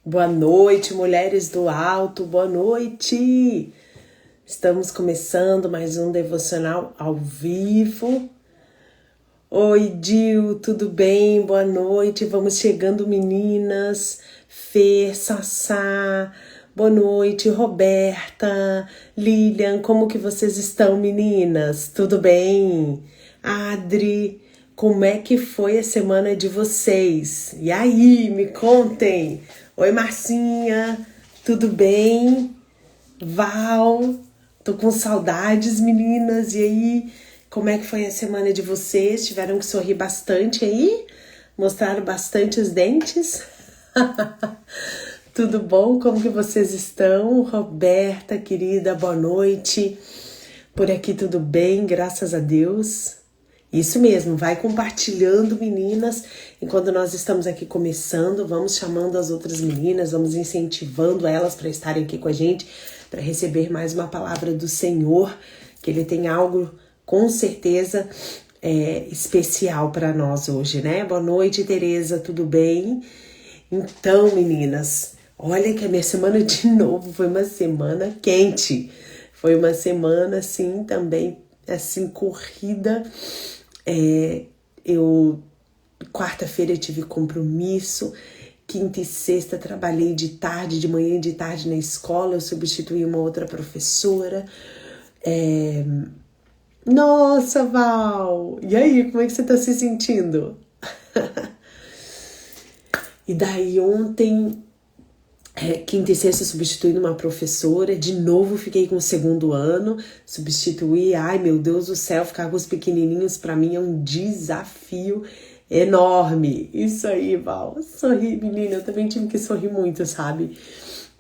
Boa noite, mulheres do alto, boa noite! Estamos começando mais um devocional ao vivo. Oi, Dil, tudo bem? Boa noite, vamos chegando, meninas. Fê, Sassá, boa noite, Roberta, Lilian, como que vocês estão, meninas? Tudo bem? Adri, como é que foi a semana de vocês? E aí, me contem! Oi, Marcinha, tudo bem? Val, tô com saudades, meninas. E aí, como é que foi a semana de vocês? Tiveram que sorrir bastante aí? Mostraram bastante os dentes? Tudo bom? Como que vocês estão? Roberta, querida, boa noite. Por aqui tudo bem, graças a Deus. Isso mesmo, vai compartilhando, meninas, enquanto nós estamos aqui começando, vamos chamando as outras meninas, vamos incentivando elas para estarem aqui com a gente, para receber mais uma palavra do Senhor, que Ele tem algo, com certeza, especial para nós hoje, né? Boa noite, Tereza, tudo bem? Então, meninas, olha que a minha semana de novo foi uma semana quente, foi uma semana, assim, também, assim, corrida. Quarta-feira eu tive compromisso, quinta e sexta trabalhei de tarde, de manhã e de tarde na escola, eu substituí uma outra professora. Nossa, Val! E aí, como é que você tá se sentindo? E daí ontem, quinta e sexta substituindo uma professora, de novo fiquei com o segundo ano, substituí, ai meu Deus do céu, ficar com os pequenininhos pra mim é um desafio enorme. Isso aí, Val, sorri, menina, eu também tive que sorrir muito, sabe?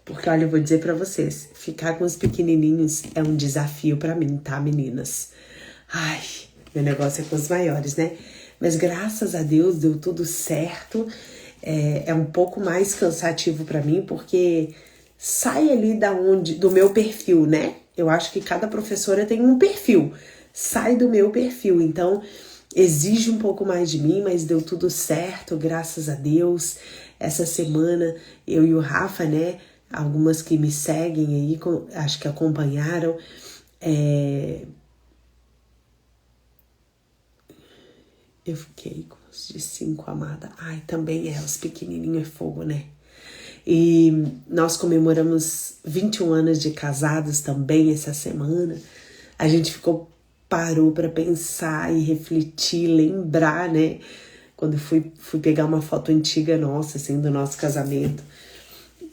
Porque olha, eu vou dizer pra vocês, ficar com os pequenininhos é um desafio pra mim, tá, meninas? Ai, meu negócio é com os maiores, né? Mas graças a Deus deu tudo certo. É um pouco mais cansativo para mim, porque sai ali do meu perfil, né? Eu acho que cada professora tem um perfil, sai do meu perfil, então exige um pouco mais de mim, mas deu tudo certo, graças a Deus. Essa semana eu e o Rafa, né? Algumas que me seguem aí, acho que acompanharam, eu fiquei com os de 5, amada. Ai, também os pequenininhos é fogo, né? E nós comemoramos 21 anos de casados também essa semana. A gente parou para pensar e refletir, lembrar, né? Quando eu fui pegar uma foto antiga nossa, assim, do nosso casamento,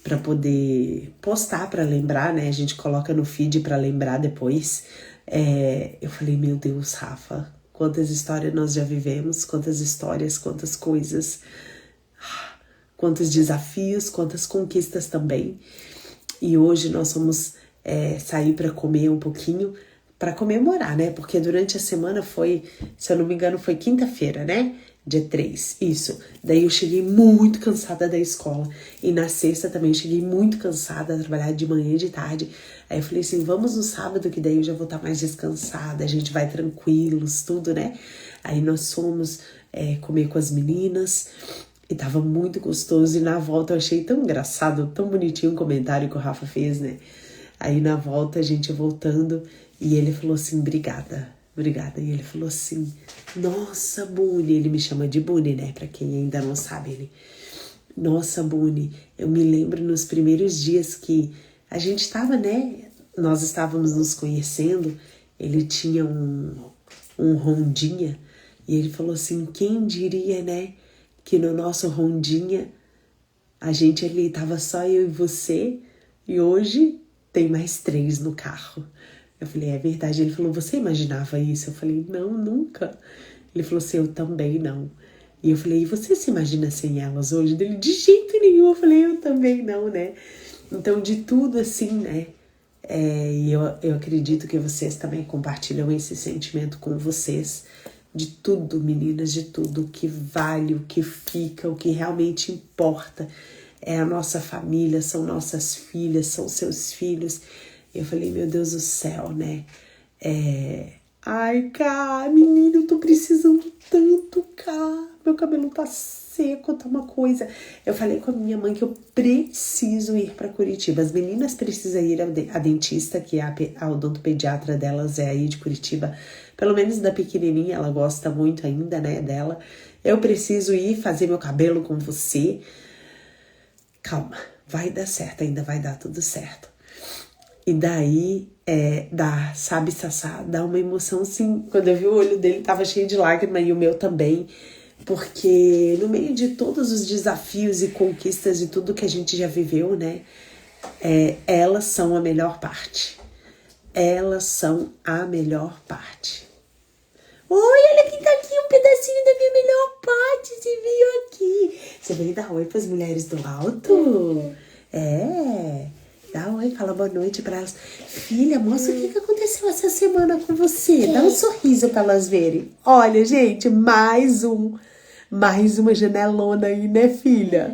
para poder postar, para lembrar, né? A gente coloca no feed para lembrar depois. Eu falei, meu Deus, Rafa, quantas histórias nós já vivemos, quantas histórias, quantas coisas, quantos desafios, quantas conquistas também. E hoje nós vamos sair para comer um pouquinho, para comemorar, né? Porque durante a semana foi, se eu não me engano, foi quinta-feira, né? Dia 3, isso. Daí eu cheguei muito cansada da escola. E na sexta também cheguei muito cansada, a trabalhar de manhã e de tarde. Aí eu falei assim, vamos no sábado, que daí eu já vou estar mais descansada, a gente vai tranquilos, tudo, né? Aí nós fomos comer com as meninas e tava muito gostoso. E na volta eu achei tão engraçado, tão bonitinho o comentário que o Rafa fez, né? Aí na volta a gente voltando e ele falou assim, obrigada. E ele falou assim, nossa, Buni, ele me chama de Buni, né? Pra quem ainda não sabe, ele, nossa, Buni, eu me lembro nos primeiros dias que a gente estava, né? Nós estávamos nos conhecendo, ele tinha um rondinha e ele falou assim, quem diria, né? Que no nosso rondinha a gente ali tava só eu e você e hoje tem mais 3 no carro. Eu falei, é verdade. Ele falou, você imaginava isso? Eu falei, não, nunca. Ele falou assim, eu também não. E eu falei, e você se imagina sem elas hoje? Ele, de jeito nenhum. Eu falei, eu também não, né? Então, de tudo assim, né? E eu acredito que vocês também compartilham esse sentimento com vocês. De tudo, meninas, de tudo. O que vale, o que fica, o que realmente importa. É a nossa família, são nossas filhas, são seus filhos. Eu falei, meu Deus do céu, né? Ai, cá, menina, eu tô precisando tanto, cá. Meu cabelo tá seco, tá uma coisa. Eu falei com a minha mãe que eu preciso ir pra Curitiba. As meninas precisam ir à dentista, que a odontopediatra delas é aí de Curitiba. Pelo menos da pequenininha, ela gosta muito ainda, né, dela. Eu preciso ir fazer meu cabelo com você. Calma, vai dar certo, ainda vai dar tudo certo. E daí, sabe, Sassá, dá uma emoção assim. Quando eu vi o olho dele, tava cheio de lágrima e o meu também. Porque no meio de todos os desafios e conquistas e tudo que a gente já viveu, né? Elas são a melhor parte. Elas são a melhor parte. Oi, olha quem tá aqui, um pedacinho da minha melhor parte. Você veio aqui. Você veio dar oi pras mulheres do alto? Dá oi, fala boa noite pra elas. Filha, mostra o que aconteceu essa semana com você. Dá um sorriso pra elas verem. Olha, gente, mais uma janelona aí, né, filha?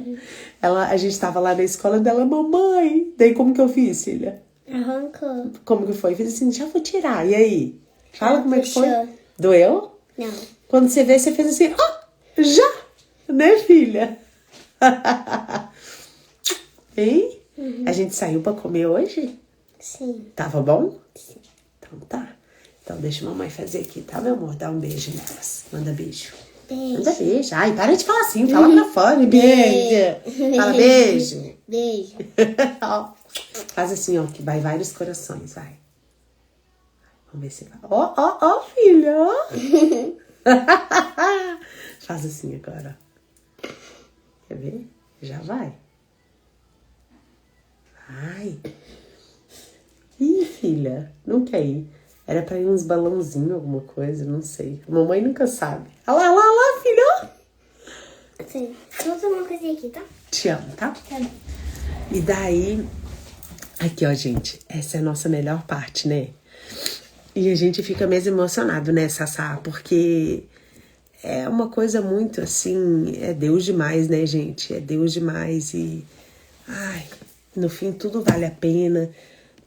A gente tava lá na escola dela, mamãe. Daí como que eu fiz, filha? Arrancou. Como que foi? Fiz assim, já vou tirar. E aí? Fala como é que foi. Puxou. Doeu? Não. Quando você vê, você fez assim, já, né, filha? Hein? A gente saiu pra comer hoje? Sim. Tava bom? Sim. Então tá. Então deixa a mamãe fazer aqui, tá, meu amor? Dá um beijo nelas. Manda beijo. Beijo. Manda beijo. Ai, para de falar assim, fala pra fora. Beijo. Fala beijo. Beijo. Ó, faz assim, ó, que vai vários corações, vai. Vamos ver se vai. Ó, filha, ó. Faz assim agora. Quer ver? Já vai. Ai. Ih, filha, não quer ir. Era pra ir uns balãozinhos, alguma coisa, não sei. A mamãe nunca sabe. Olha lá, filha. Sim. Vou tomar uma coisinha aqui, tá? Te amo, tá? Tá bom. E daí... Aqui, ó, gente. Essa é a nossa melhor parte, né? E a gente fica mesmo emocionado, né, Sassá? Porque é uma coisa muito, assim... É Deus demais, né, gente? É Deus demais e... Ai, no fim tudo vale a pena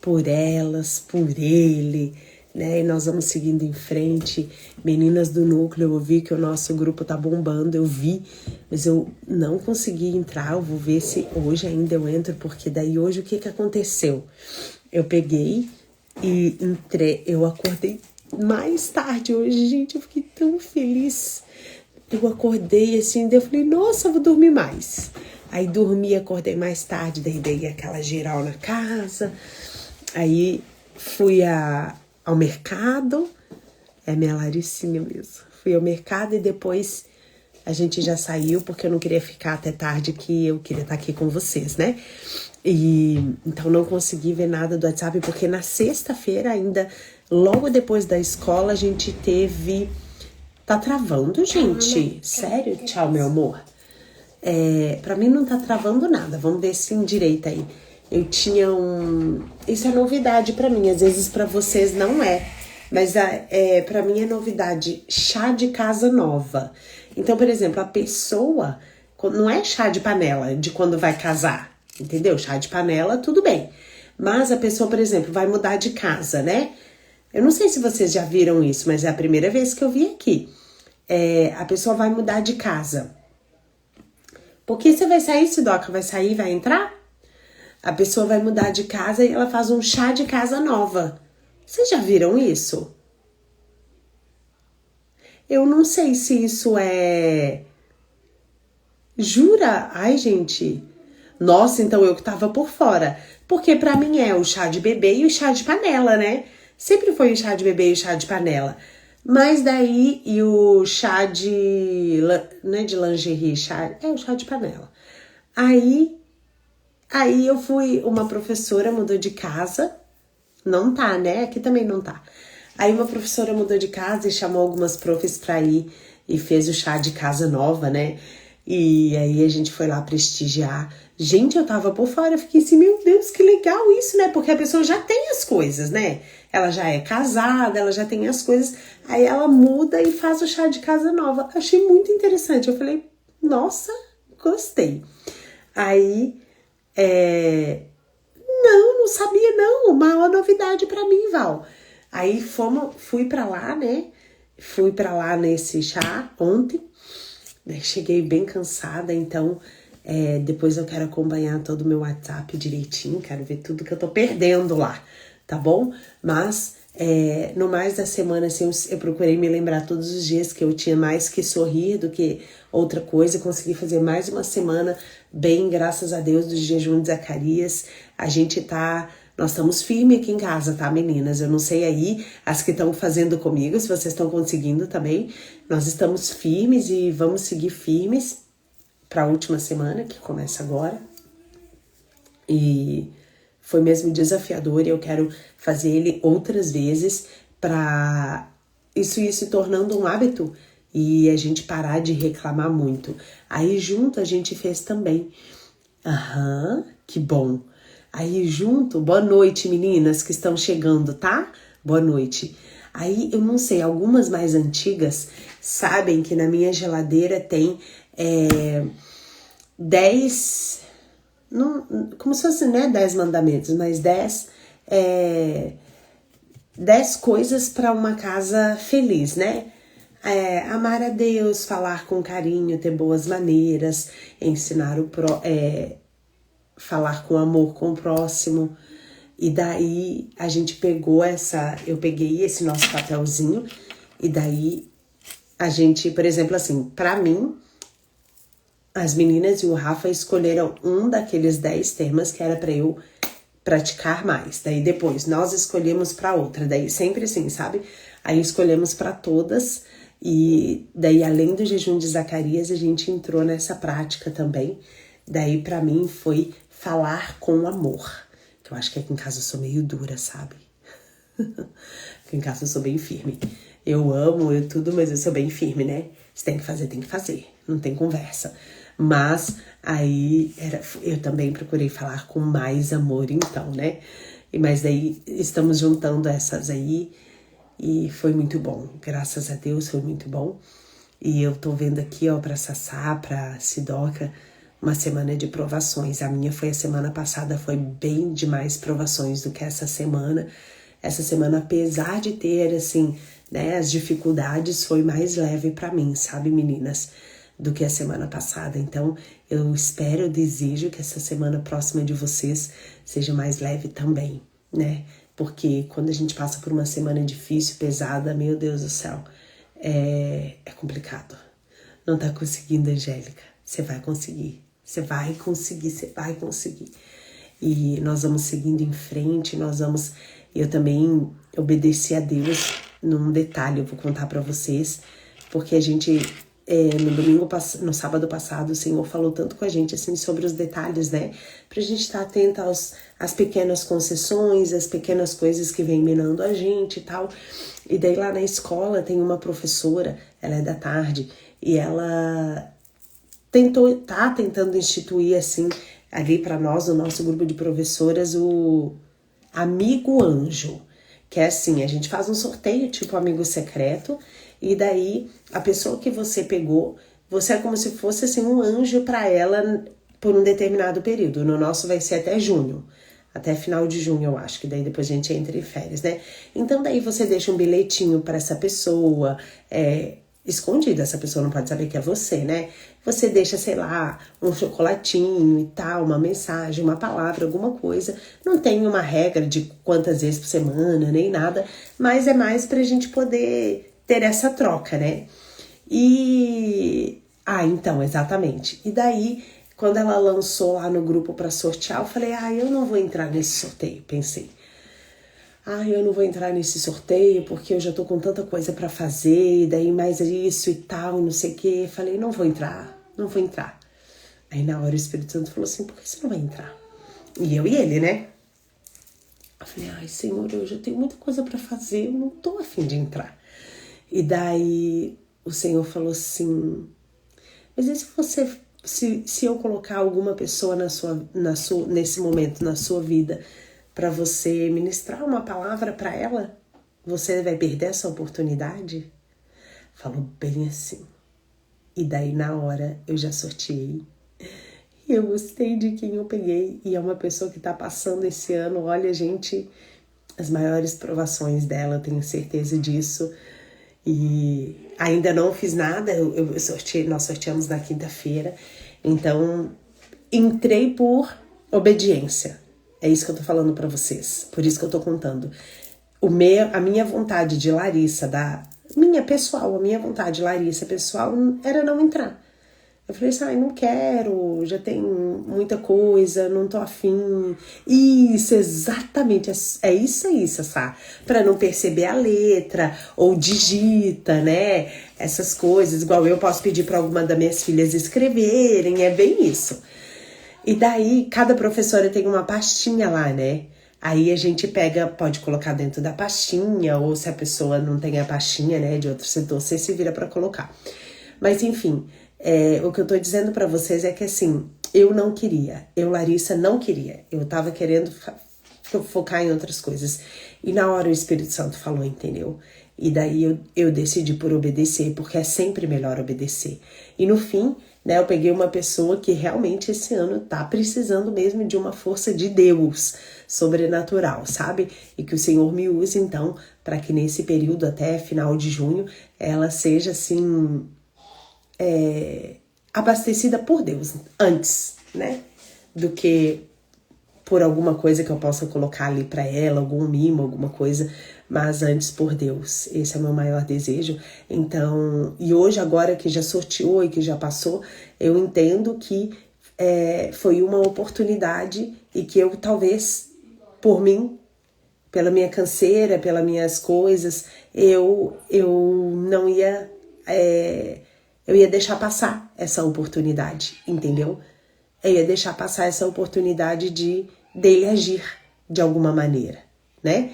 por elas, por ele, né? E nós vamos seguindo em frente. Meninas do núcleo, eu vi que o nosso grupo tá bombando, eu vi, mas eu não consegui entrar. Eu vou ver se hoje ainda eu entro, porque daí hoje o que aconteceu? Eu peguei e entrei, eu acordei mais tarde hoje, gente, eu fiquei tão feliz. Eu acordei assim, daí eu falei, nossa, eu vou dormir mais. Aí dormi, acordei mais tarde, daí dei aquela geral na casa. Aí fui ao mercado, é minha Laricinha mesmo. Fui ao mercado e depois a gente já saiu, porque eu não queria ficar até tarde, que eu queria estar aqui com vocês, né? E então não consegui ver nada do WhatsApp, porque na sexta-feira ainda, logo depois da escola, a gente teve... Tá travando, gente? Sério? Tchau, meu amor. Pra mim não tá travando nada. Vamos ver se endireita aí. Eu tinha Isso é novidade pra mim. Às vezes pra vocês não é. Mas pra mim é novidade. Chá de casa nova. Então, por exemplo, a pessoa... Não é chá de panela de quando vai casar. Entendeu? Chá de panela, tudo bem. Mas a pessoa, por exemplo, vai mudar de casa, né? Eu não sei se vocês já viram isso, mas é a primeira vez que eu vi aqui. A pessoa vai mudar de casa. Porque você vai sair, Sidoca? Vai sair, vai entrar? A pessoa vai mudar de casa e ela faz um chá de casa nova. Vocês já viram isso? Eu não sei se isso é... Jura? Ai, gente. Nossa, então eu que tava por fora. Porque pra mim é o chá de bebê e o chá de panela, né? Sempre foi o chá de bebê e o chá de panela. Mas daí, e o chá de... Não é de lingerie, o chá de panela. Aí eu fui... Uma professora mudou de casa. Não tá, né? Aqui também não tá. Aí uma professora mudou de casa e chamou algumas profs pra ir. E fez o chá de casa nova, né? E aí a gente foi lá prestigiar. Gente, eu tava por fora, eu fiquei assim, meu Deus, que legal isso, né? Porque a pessoa já tem as coisas, né? Ela já é casada, ela já tem as coisas. Aí ela muda e faz o chá de casa nova. Achei muito interessante. Eu falei, nossa, gostei. Aí, não sabia não. Uma novidade pra mim, Val. Aí fui pra lá, né? Fui pra lá nesse chá ontem. né? Cheguei bem cansada, então depois eu quero acompanhar todo o meu WhatsApp direitinho, quero ver tudo que eu tô perdendo lá, tá bom? Mas no mais da semana, assim, eu procurei me lembrar todos os dias que eu tinha mais que sorrir do que outra coisa. Consegui fazer mais uma semana bem, graças a Deus, do jejum de Zacarias. Nós estamos firmes aqui em casa, tá, meninas? Eu não sei aí, as que estão fazendo comigo, se vocês estão conseguindo também. Nós estamos firmes e vamos seguir firmes para a última semana, que começa agora. E foi mesmo desafiador e eu quero fazer ele outras vezes para isso ir se tornando um hábito e a gente parar de reclamar muito. Aí junto a gente fez também. Que bom. Aí junto, boa noite, meninas que estão chegando, tá? Boa noite. Aí eu não sei, algumas mais antigas sabem que na minha geladeira tem 10, como se fosse, né, 10 mandamentos, mas 10 coisas para uma casa feliz, né? Amar a Deus, falar com carinho, ter boas maneiras, ensinar falar com amor com o próximo. E daí a gente eu peguei esse nosso papelzinho e daí a gente, por exemplo, assim, pra mim, as meninas e o Rafa escolheram um daqueles 10 temas que era pra eu praticar mais. Daí depois nós escolhemos pra outra, daí sempre assim, sabe? Aí escolhemos pra todas e daí além do jejum de Zacarias a gente entrou nessa prática também. Daí pra mim foi falar com amor, que eu acho que aqui em casa eu sou meio dura, sabe? Aqui em casa eu sou bem firme. Eu amo, tudo, mas eu sou bem firme, né? Se tem que fazer, não tem conversa. Mas aí eu também procurei falar com mais amor então, né? Mas daí estamos juntando essas aí e foi muito bom. Graças a Deus foi muito bom. E eu tô vendo aqui, ó, pra Sassá, pra Sidoca, uma semana de provações. A minha foi a semana passada, foi bem demais provações do que essa semana. Essa semana, apesar de ter, assim, né, as dificuldades, foi mais leve pra mim, sabe, meninas, do que a semana passada. Então, eu espero, eu desejo que essa semana próxima de vocês seja mais leve também, né? Porque quando a gente passa por uma semana difícil, pesada, meu Deus do céu, é complicado. Não tá conseguindo, Angélica? Você vai conseguir. Você vai conseguir, você vai conseguir. E nós vamos seguindo em frente, eu também obedeci a Deus num detalhe, eu vou contar pra vocês, porque a gente, no sábado passado, o Senhor falou tanto com a gente, assim, sobre os detalhes, né? Pra gente estar atenta às pequenas concessões, às pequenas coisas que vem minando a gente e tal. E daí lá na escola tem uma professora, ela é da tarde, e ela tá tentando instituir, assim, ali para nós, o nosso grupo de professoras, o Amigo Anjo, que é assim, a gente faz um sorteio, tipo amigo secreto, e daí a pessoa que você pegou, você é como se fosse, assim, um anjo para ela por um determinado período. No nosso vai ser até junho, até final de junho, eu acho, que daí depois a gente entra em férias, né? Então daí você deixa um bilhetinho para essa pessoa, escondido, essa pessoa não pode saber que é você, né? Você deixa, sei lá, um chocolatinho e tal, uma mensagem, uma palavra, alguma coisa. Não tem uma regra de quantas vezes por semana, nem nada, mas é mais pra gente poder ter essa troca, né? Então, exatamente. E daí, quando ela lançou lá no grupo pra sortear, eu falei, eu não vou entrar nesse sorteio, pensei. Eu não vou entrar nesse sorteio porque eu já tô com tanta coisa pra fazer, e daí mais isso e tal, não sei o quê. Falei, não vou entrar. Aí na hora o Espírito Santo falou assim, por que você não vai entrar? E eu e ele, né? Eu falei, Senhor, eu já tenho muita coisa pra fazer, eu não tô a fim de entrar. E daí o Senhor falou assim, mas e se eu colocar alguma pessoa nesse momento, na sua vida, para você ministrar uma palavra para ela, você vai perder essa oportunidade? Falou bem assim. E daí na hora eu já sorteei. E eu gostei de quem eu peguei. E é uma pessoa que tá passando esse ano, olha, gente, as maiores provações dela, eu tenho certeza disso. E Ainda não fiz nada, nós sorteamos na quinta-feira. Então, entrei por obediência. É isso que eu tô falando pra vocês. Por isso que eu tô contando. A minha vontade de Larissa, a minha vontade, Larissa, pessoal, era não entrar. Eu falei assim, não quero, já tem muita coisa, não tô afim. Isso, exatamente, é isso aí, Sassá. Pra não perceber a letra, ou digita, né? Essas coisas, igual eu posso pedir pra alguma das minhas filhas escreverem, é bem isso. E daí, cada professora tem uma pastinha lá, né? Aí a gente pode colocar dentro da pastinha, ou se a pessoa não tem a pastinha, né, de outro setor, você se vira pra colocar. Mas enfim, o que eu tô dizendo pra vocês é que assim, eu não queria, Larissa, não queria. Eu tava querendo focar em outras coisas. E na hora o Espírito Santo falou, entendeu? E daí eu decidi por obedecer, porque é sempre melhor obedecer. E no fim, né, eu peguei uma pessoa que realmente esse ano tá precisando mesmo de uma força de Deus sobrenatural, sabe? E que o Senhor me use, então, para que nesse período até final de junho, ela seja, assim, abastecida por Deus antes, né? Do que por alguma coisa que eu possa colocar ali para ela, algum mimo, alguma coisa, mas antes por Deus. Esse é o meu maior desejo. Então, e hoje agora que já sorteou e que já passou, eu entendo que foi uma oportunidade e que eu talvez, por mim, pela minha canseira, pelas minhas coisas, eu não ia... eu ia deixar passar essa oportunidade, entendeu? Eu ia deixar passar essa oportunidade dele agir de alguma maneira, né?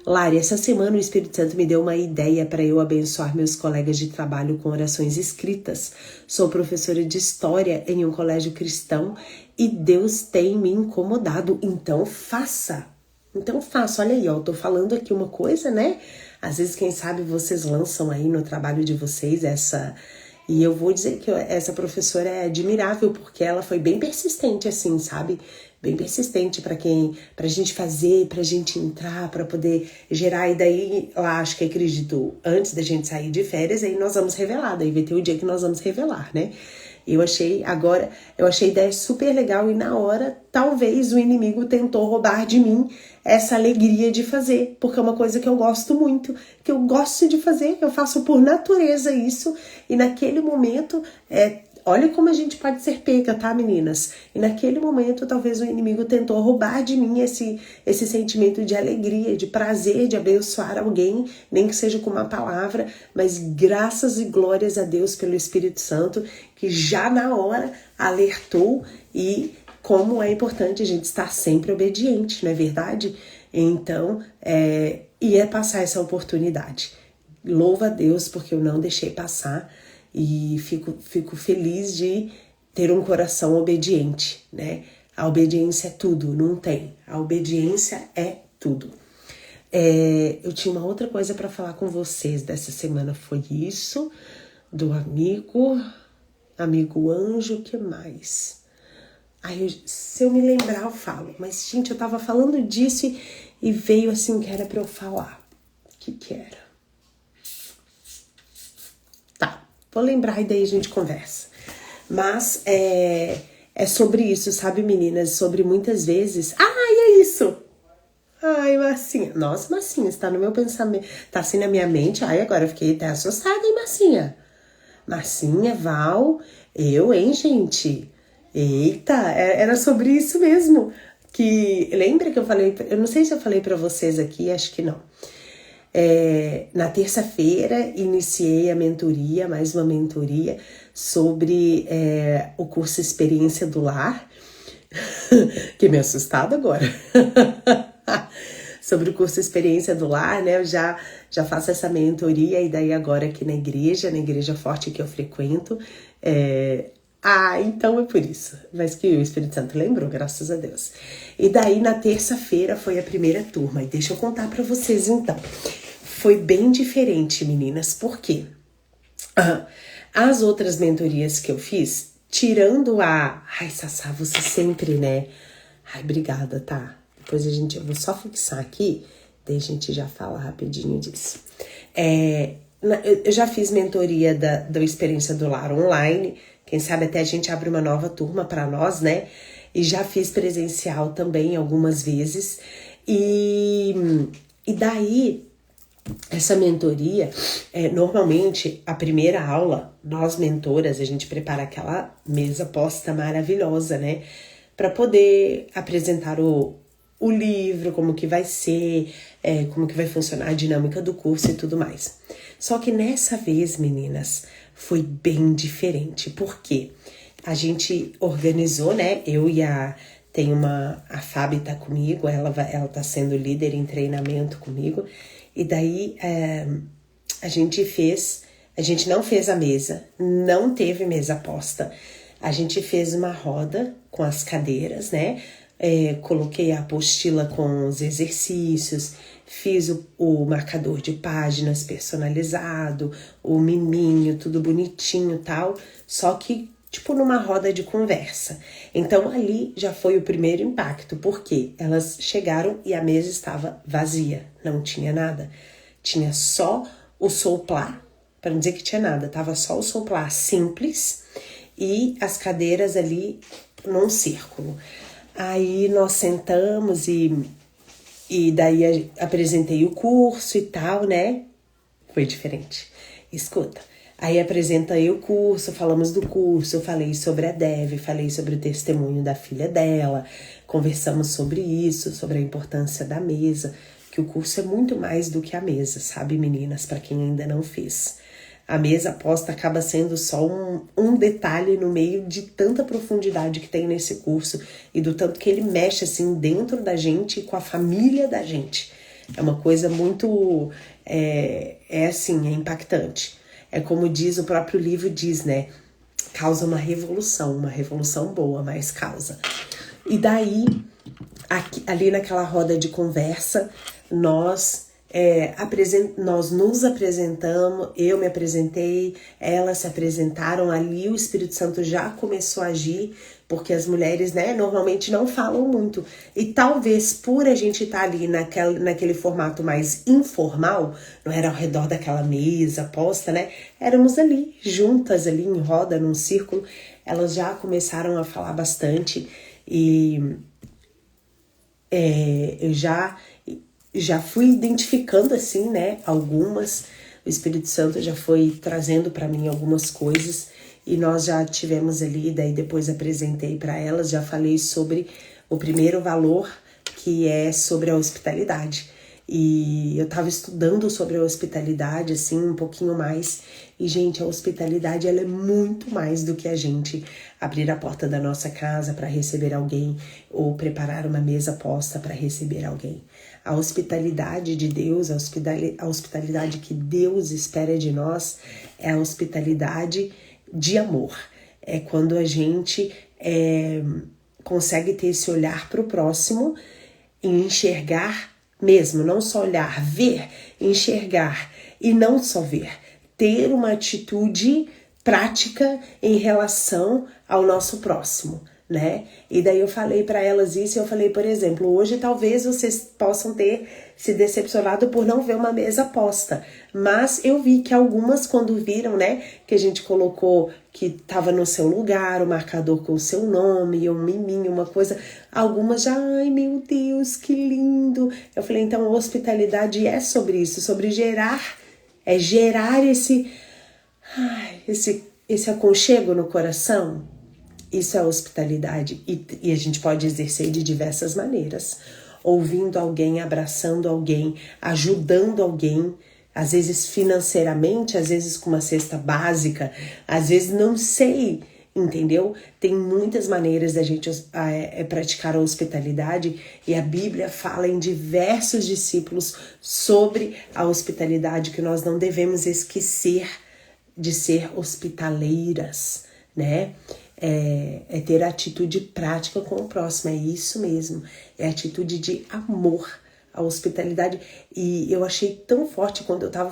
Lari, essa semana o Espírito Santo me deu uma ideia para eu abençoar meus colegas de trabalho com orações escritas. Sou professora de história em um colégio cristão e Deus tem me incomodado. Então faça. Olha aí, ó, eu tô falando aqui uma coisa, né? Às vezes, quem sabe, vocês lançam aí no trabalho de vocês essa... E eu vou dizer que essa professora é admirável, porque ela foi bem persistente, assim, sabe? Bem persistente pra gente fazer, pra gente entrar, pra poder gerar. E daí, eu acho que acredito, antes da gente sair de férias, aí nós vamos revelar. Daí vai ter o dia que nós vamos revelar, né? Eu achei a ideia super legal e na hora, talvez o inimigo tentou roubar de mim essa alegria de fazer, porque é uma coisa que eu gosto muito, que eu gosto de fazer, eu faço por natureza isso, e naquele momento, olha como a gente pode ser pega, tá, meninas? E naquele momento, talvez o inimigo tentou roubar de mim esse sentimento de alegria, de prazer, de abençoar alguém, nem que seja com uma palavra, mas graças e glórias a Deus pelo Espírito Santo, que já na hora alertou e como é importante a gente estar sempre obediente, não é verdade? Então, ia passar essa oportunidade. Louva a Deus porque eu não deixei passar e fico feliz de ter um coração obediente, né? A obediência é tudo, não tem. A obediência é tudo. Eu tinha uma outra coisa para falar com vocês dessa semana, foi isso, do amigo anjo, o que mais? Se eu me lembrar, eu falo. Mas, gente, eu tava falando disso e veio assim que era pra eu falar. O que era? Tá, vou lembrar e daí a gente conversa. Mas é sobre isso, sabe, meninas? Sobre muitas vezes... é isso! Ai, Marcinha. Nossa, Marcinha, você tá no meu pensamento. Tá assim na minha mente. Agora eu fiquei até assustada, hein, Marcinha? Marcinha, Val, hein, gente? Eita, era sobre isso mesmo. Que lembra que eu falei, eu não sei se eu falei pra vocês aqui, acho que não. Na terça-feira iniciei a mentoria, mais uma mentoria sobre o curso Experiência do Lar. Que me assustado agora. Sobre o curso Experiência do Lar, né? Eu já faço essa mentoria e daí agora aqui na igreja forte que eu frequento. Então é por isso. Mas que o Espírito Santo lembrou, graças a Deus. E daí na terça-feira foi a primeira turma. E deixa eu contar pra vocês então. Foi bem diferente, meninas. Por quê? As outras mentorias que eu fiz, tirando Ai, Sassá, você sempre, né? Ai, obrigada, tá? Depois eu vou só fixar aqui, daí a gente já fala rapidinho disso. Eu já fiz mentoria da Experiência do Lar online. Quem sabe até a gente abre uma nova turma para nós, né? E já fiz presencial também algumas vezes. E daí, essa mentoria, normalmente a primeira aula, nós mentoras, a gente prepara aquela mesa posta maravilhosa, né? Para poder apresentar o livro, como que vai ser, como que vai funcionar a dinâmica do curso e tudo mais. Só que nessa vez, meninas, foi bem diferente. Por quê? A gente organizou, né? A Fábio tá comigo, ela tá sendo líder em treinamento comigo. E daí a gente não fez a mesa, não teve mesa posta. A gente fez uma roda com as cadeiras, né? Coloquei a apostila com os exercícios, fiz o marcador de páginas personalizado, o miminho, tudo bonitinho e tal, só que tipo numa roda de conversa. Então ali já foi o primeiro impacto, porque elas chegaram e a mesa estava vazia, não tinha nada. Tinha só o soplá, para não dizer que tinha nada, tava só o soplá simples e as cadeiras ali num círculo. Aí nós sentamos e daí apresentei o curso e tal, né? Foi diferente. Escuta, aí apresentei o curso, falamos do curso, falei sobre a Dev, falei sobre o testemunho da filha dela, conversamos sobre isso, sobre a importância da mesa, que o curso é muito mais do que a mesa, sabe, meninas? Para quem ainda não fez. A mesa posta acaba sendo só um detalhe no meio de tanta profundidade que tem nesse curso e do tanto que ele mexe assim dentro da gente e com a família da gente. É uma coisa muito, é impactante. É como diz o próprio livro, diz, né? Causa uma revolução boa, mas causa. E daí, ali naquela roda de conversa, nós nos apresentamos, eu me apresentei, elas se apresentaram, ali o Espírito Santo já começou a agir, porque as mulheres, né, normalmente não falam muito. E talvez por a gente estar ali naquele formato mais informal, não era ao redor daquela mesa posta, né? Éramos ali, juntas ali em roda, num círculo. Elas já começaram a falar bastante e eu já fui identificando assim, né, algumas. O Espírito Santo já foi trazendo para mim algumas coisas e nós já tivemos ali, daí depois apresentei para elas, já falei sobre o primeiro valor, que é sobre a hospitalidade. E eu tava estudando sobre a hospitalidade, assim, um pouquinho mais. E, gente, a hospitalidade, ela é muito mais do que a gente abrir a porta da nossa casa para receber alguém ou preparar uma mesa posta para receber alguém. A hospitalidade de Deus, a hospitalidade que Deus espera de nós é a hospitalidade de amor. É quando a gente consegue ter esse olhar para o próximo e enxergar mesmo, não só olhar, ver, enxergar e não só ver. Ter uma atitude prática em relação ao nosso próximo, né? E daí eu falei para elas isso, eu falei, por exemplo, hoje talvez vocês possam ter se decepcionado por não ver uma mesa posta, mas eu vi que algumas quando viram, né, que a gente colocou que tava no seu lugar, o marcador com o seu nome, um miminho, uma coisa, algumas já, ai meu Deus, que lindo. Eu falei, então a hospitalidade é sobre isso, sobre gerar esse aconchego no coração. Isso é hospitalidade e a gente pode exercer de diversas maneiras. Ouvindo alguém, abraçando alguém, ajudando alguém, às vezes financeiramente, às vezes com uma cesta básica, às vezes não sei, entendeu? Tem muitas maneiras da gente praticar a hospitalidade e a Bíblia fala em diversos discípulos sobre a hospitalidade, que nós não devemos esquecer de ser hospitaleiras, né? É ter atitude prática com o próximo, é isso mesmo, é atitude de amor, a hospitalidade. E eu achei tão forte quando eu tava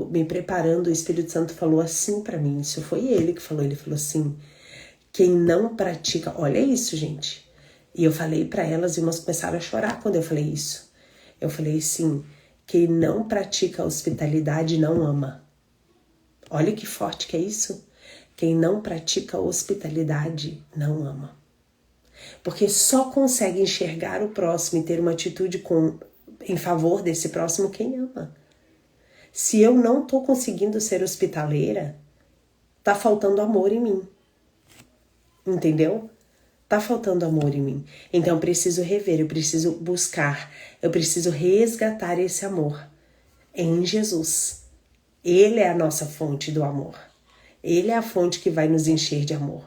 me preparando, o Espírito Santo falou assim pra mim, isso foi ele que falou, ele falou assim, quem não pratica, olha isso, gente. E eu falei pra elas e umas começaram a chorar quando eu falei isso. Eu falei assim, quem não pratica a hospitalidade não ama. Olha que forte que é isso. Quem não pratica hospitalidade não ama. Porque só consegue enxergar o próximo e ter uma atitude em favor desse próximo quem ama. Se eu não estou conseguindo ser hospitaleira, tá faltando amor em mim. Entendeu? Tá faltando amor em mim. Então eu preciso rever, eu preciso buscar, eu preciso resgatar esse amor em Jesus. Ele é a nossa fonte do amor. Ele é a fonte que vai nos encher de amor.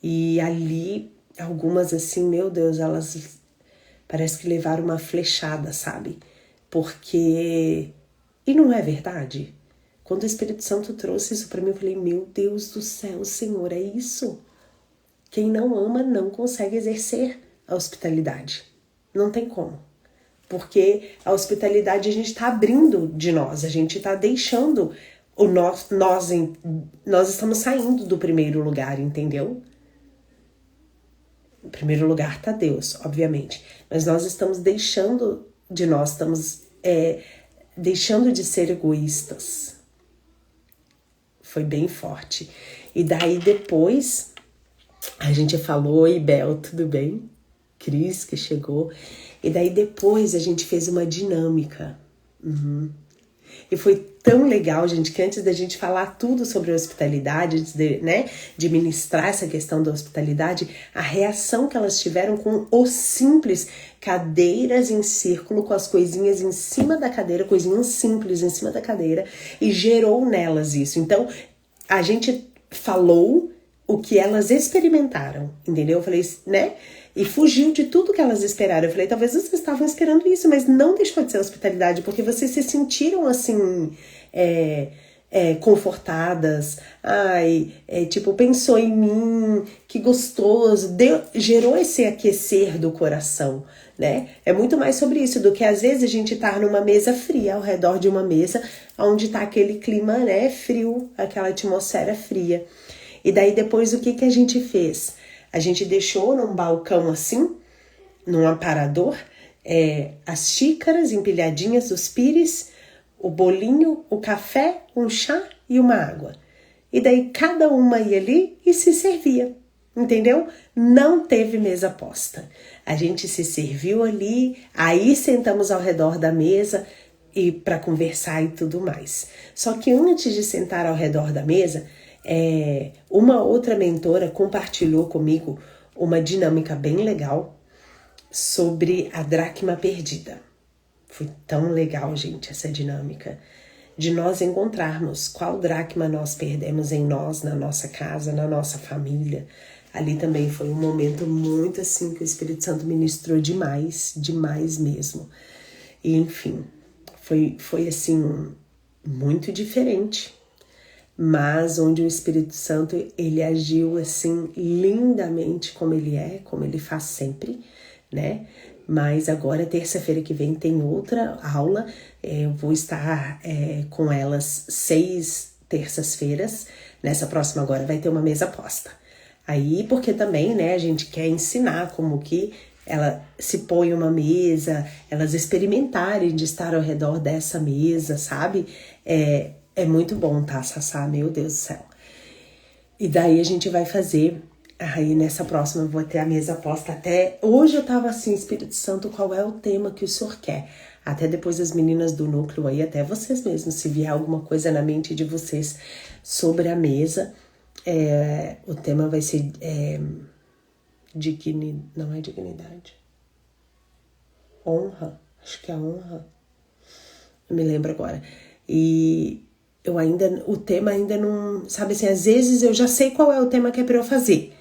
E ali, algumas assim, meu Deus, elas parece que levaram uma flechada, sabe? Porque... E não é verdade? Quando o Espírito Santo trouxe isso pra mim, eu falei, meu Deus do céu, Senhor, é isso? Quem não ama não consegue exercer a hospitalidade. Não tem como. Porque a hospitalidade a gente está abrindo de nós, a gente está deixando o nós estamos saindo do primeiro lugar, entendeu? Em primeiro lugar está Deus, obviamente. Mas nós estamos deixando de nós, estamos deixando de ser egoístas. Foi bem forte. E daí depois... A gente falou, oi Bel, tudo bem? Cris que chegou. E daí depois a gente fez uma dinâmica. E foi tão legal, gente, que antes da gente falar tudo sobre a hospitalidade, antes de ministrar essa questão da hospitalidade, a reação que elas tiveram com o simples, cadeiras em círculo, com as coisinhas em cima da cadeira, coisinhas simples em cima da cadeira, e gerou nelas isso. Então, a gente falou o que elas experimentaram, entendeu? Eu falei, né? E fugiu de tudo que elas esperaram. Eu falei, talvez vocês estavam esperando isso, mas não deixou de ser hospitalidade, porque vocês se sentiram assim, confortadas. Ai, tipo, pensou em mim, que gostoso. Gerou esse aquecer do coração, né? É muito mais sobre isso do que às vezes a gente tá numa mesa fria, ao redor de uma mesa, onde tá aquele clima, né, frio, aquela atmosfera fria. E daí depois o que a gente fez? A gente deixou num balcão assim, num aparador, as xícaras empilhadinhas dos pires, o bolinho, o café, um chá e uma água. E daí cada uma ia ali e se servia, entendeu? Não teve mesa posta. A gente se serviu ali, aí sentamos ao redor da mesa e para conversar e tudo mais. Só que antes de sentar ao redor da mesa... uma outra mentora compartilhou comigo uma dinâmica bem legal sobre a dracma perdida. Foi tão legal, gente, essa dinâmica de nós encontrarmos qual dracma nós perdemos em nós, na nossa casa, na nossa família. Ali também foi um momento muito assim que o Espírito Santo ministrou demais, demais mesmo. E enfim, foi assim muito diferente. Mas onde o Espírito Santo, ele agiu assim lindamente como ele faz sempre, né? Mas agora, terça-feira que vem, tem outra aula, eu vou estar com elas 6 terças-feiras, nessa próxima agora vai ter uma mesa posta. Aí, porque também, né, a gente quer ensinar como que ela se põe uma mesa, elas experimentarem de estar ao redor dessa mesa, sabe? É muito bom, tá, Sassá? Meu Deus do céu. E daí a gente vai fazer... Aí nessa próxima eu vou ter a mesa posta até... Hoje eu tava assim, Espírito Santo, qual é o tema que o senhor quer? Até depois as meninas do núcleo aí, até vocês mesmos, se vier alguma coisa na mente de vocês sobre a mesa, o tema vai ser... não é dignidade. Honra. Acho que é honra. Não me lembro agora. E... o tema ainda não, sabe assim, às vezes eu já sei qual é o tema que é pra eu fazer.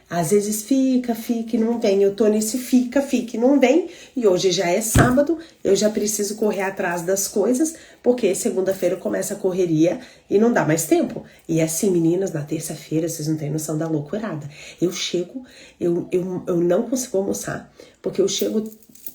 Às vezes fica e não vem. Eu tô nesse fica e não vem. E hoje já é sábado, eu já preciso correr atrás das coisas, porque segunda-feira começa a correria e não dá mais tempo. E assim, meninas, na terça-feira, vocês não têm noção da loucurada. Eu chego, eu não consigo almoçar, porque eu chego,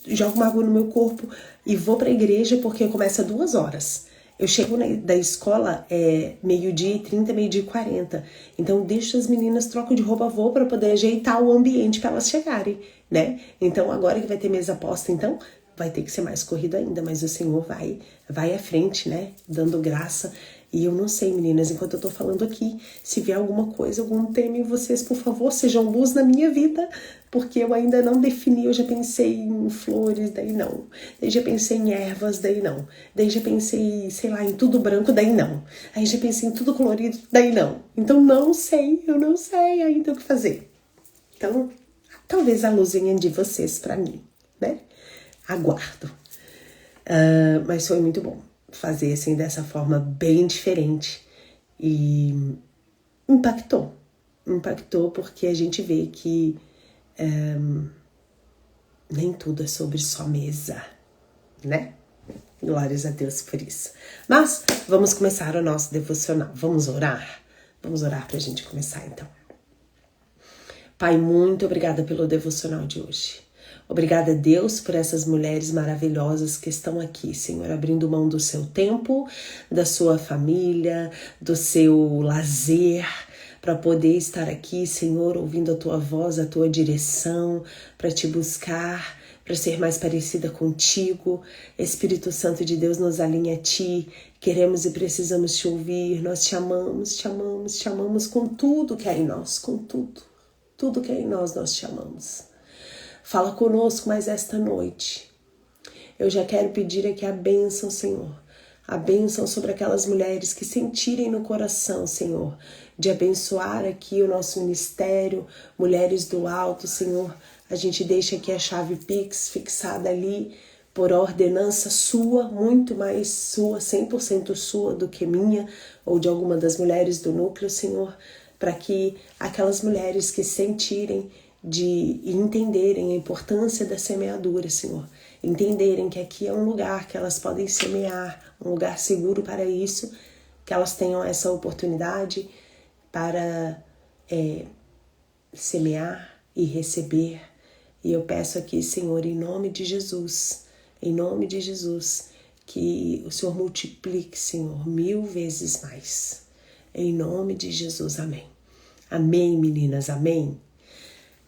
jogo uma água no meu corpo e vou pra igreja, porque começa 2 horas. Eu chego da escola 12h30, 12h40. Então, deixo as meninas, troco de roupa, vou para poder ajeitar o ambiente para elas chegarem, né? Então, agora que vai ter mesa posta, então, vai ter que ser mais corrido ainda. Mas o Senhor vai à frente, né? Dando graça E eu não sei, meninas, enquanto eu tô falando aqui, se vier alguma coisa, algum tema em vocês, por favor, sejam luz na minha vida, porque eu ainda não defini, eu já pensei em flores, daí não. Daí já pensei em ervas, daí não. Daí já pensei, sei lá, em tudo branco, daí não. Aí já pensei em tudo colorido, daí não. Então não sei, eu não sei ainda o que fazer. Então, talvez a luz venha de vocês pra mim, né? Aguardo. Mas foi muito bom fazer assim dessa forma bem diferente e impactou porque a gente vê que nem tudo é sobre só mesa, né? Glórias a Deus por isso. Mas vamos começar o nosso devocional. Vamos orar pra gente começar então. Pai, muito obrigada pelo devocional de hoje. Obrigada, Deus, por essas mulheres maravilhosas que estão aqui, Senhor, abrindo mão do seu tempo, da sua família, do seu lazer, para poder estar aqui, Senhor, ouvindo a tua voz, a tua direção, para te buscar, para ser mais parecida contigo. Espírito Santo de Deus, nos alinha a ti. Queremos e precisamos te ouvir. Nós te amamos, te amamos, te amamos com tudo que há em nós, com tudo. Tudo que é em nós te amamos. Fala conosco mais esta noite. Eu já quero pedir aqui a bênção, Senhor. A bênção sobre aquelas mulheres que sentirem no coração, Senhor, de abençoar aqui o nosso ministério, Mulheres do Alto, Senhor. A gente deixa aqui a chave Pix fixada ali por ordenança sua, muito mais sua, 100% sua do que minha ou de alguma das mulheres do núcleo, Senhor, para que aquelas mulheres que sentirem de entenderem a importância da semeadura, Senhor, entenderem que aqui é um lugar que elas podem semear, um lugar seguro para isso, que elas tenham essa oportunidade para semear e receber. E eu peço aqui, Senhor, em nome de Jesus, que o Senhor multiplique, Senhor, 1000 vezes mais. Em nome de Jesus, amém. Amém, meninas, amém.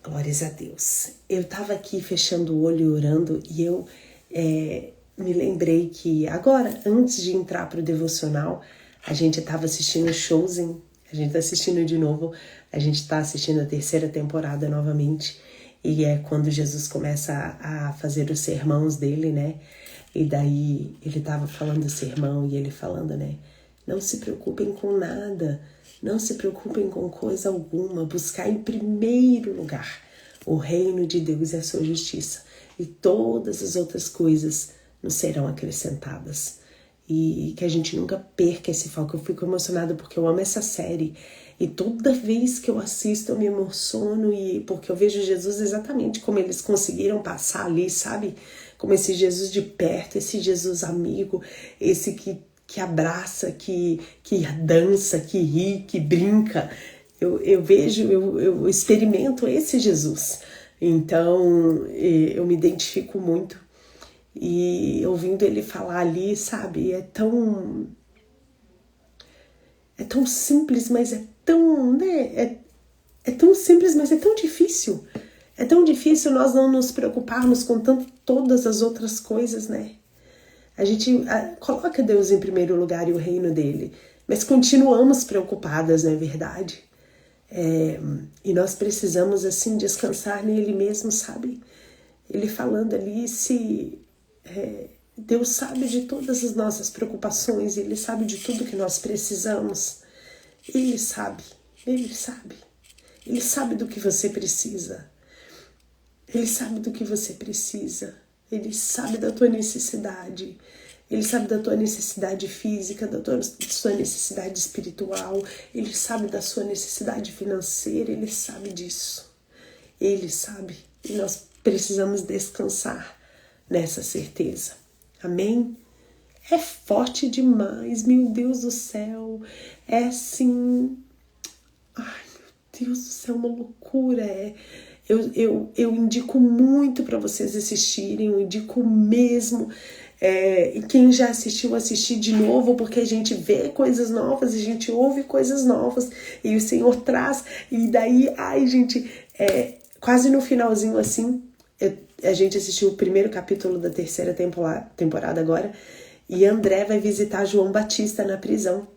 Glórias a Deus. Eu estava aqui fechando o olho e orando e eu me lembrei que agora, antes de entrar para o devocional, a gente estava assistindo Chosen, a gente está assistindo de novo, a gente está assistindo a 3ª temporada novamente, e é quando Jesus começa a fazer os sermãos dele, né? E daí ele estava falando o sermão e ele falando, né? Não se preocupem com nada, não se preocupem com coisa alguma, buscar em primeiro lugar o reino de Deus e a sua justiça, e todas as outras coisas nos serão acrescentadas. E que a gente nunca perca esse foco. Eu fico emocionada porque eu amo essa série, e toda vez que eu assisto eu me emociono, e porque eu vejo Jesus exatamente como eles conseguiram passar ali, sabe? Como esse Jesus de perto, esse Jesus amigo, esse que abraça, que dança, que ri, que brinca. Eu vejo, eu experimento esse Jesus. Então, eu me identifico muito. E ouvindo ele falar ali, sabe, é tão simples, mas é tão, né, é tão simples, mas é tão difícil. É tão difícil nós não nos preocuparmos com todas as outras coisas, né? A gente coloca Deus em primeiro lugar e o reino dele, mas continuamos preocupadas, não é verdade? E nós precisamos, assim, descansar nele mesmo, sabe? Ele falando ali, Deus sabe de todas as nossas preocupações, ele sabe de tudo que nós precisamos. Ele sabe do que você precisa. Ele sabe do que você precisa. Ele sabe da tua necessidade. Ele sabe da tua necessidade física, da sua necessidade espiritual. Ele sabe da sua necessidade financeira. Ele sabe disso. Ele sabe. E nós precisamos descansar nessa certeza. Amém? É forte demais, meu Deus do céu. É assim... Ai, meu Deus do céu, uma loucura. Eu indico muito para vocês assistirem, eu indico mesmo. E quem já assistiu, assistir de novo, porque a gente vê coisas novas, a gente ouve coisas novas, e o Senhor traz, e daí, ai gente, quase no finalzinho assim, a gente assistiu o primeiro capítulo da 3ª temporada agora, e André vai visitar João Batista na prisão.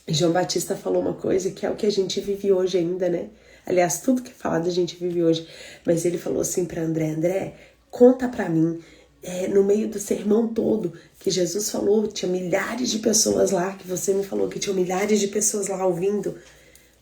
João Batista falou uma coisa que é o que a gente vive hoje ainda, né? Aliás, tudo que é falado a gente vive hoje. Mas ele falou assim para André: André, conta para mim, no meio do sermão todo que Jesus falou, tinha milhares de pessoas lá, que você me falou que tinha milhares de pessoas lá ouvindo.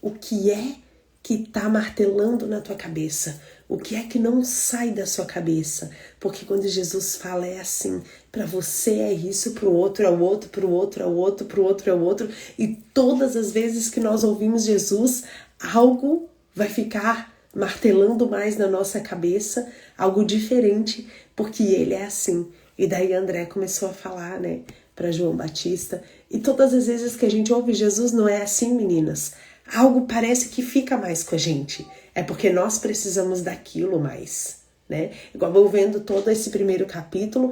O que é que tá martelando na tua cabeça? O que é que não sai da sua cabeça? Porque quando Jesus fala é assim, para você é isso, pro outro é o outro, pro outro é o outro, pro outro é o outro. E todas as vezes que nós ouvimos Jesus, algo vai ficar martelando mais na nossa cabeça, algo diferente, porque ele é assim. E daí André começou a falar, né, para João Batista. E todas as vezes que a gente ouve Jesus, não é assim, meninas. Algo parece que fica mais com a gente. É porque nós precisamos daquilo mais, né? Igual eu vendo todo esse primeiro capítulo,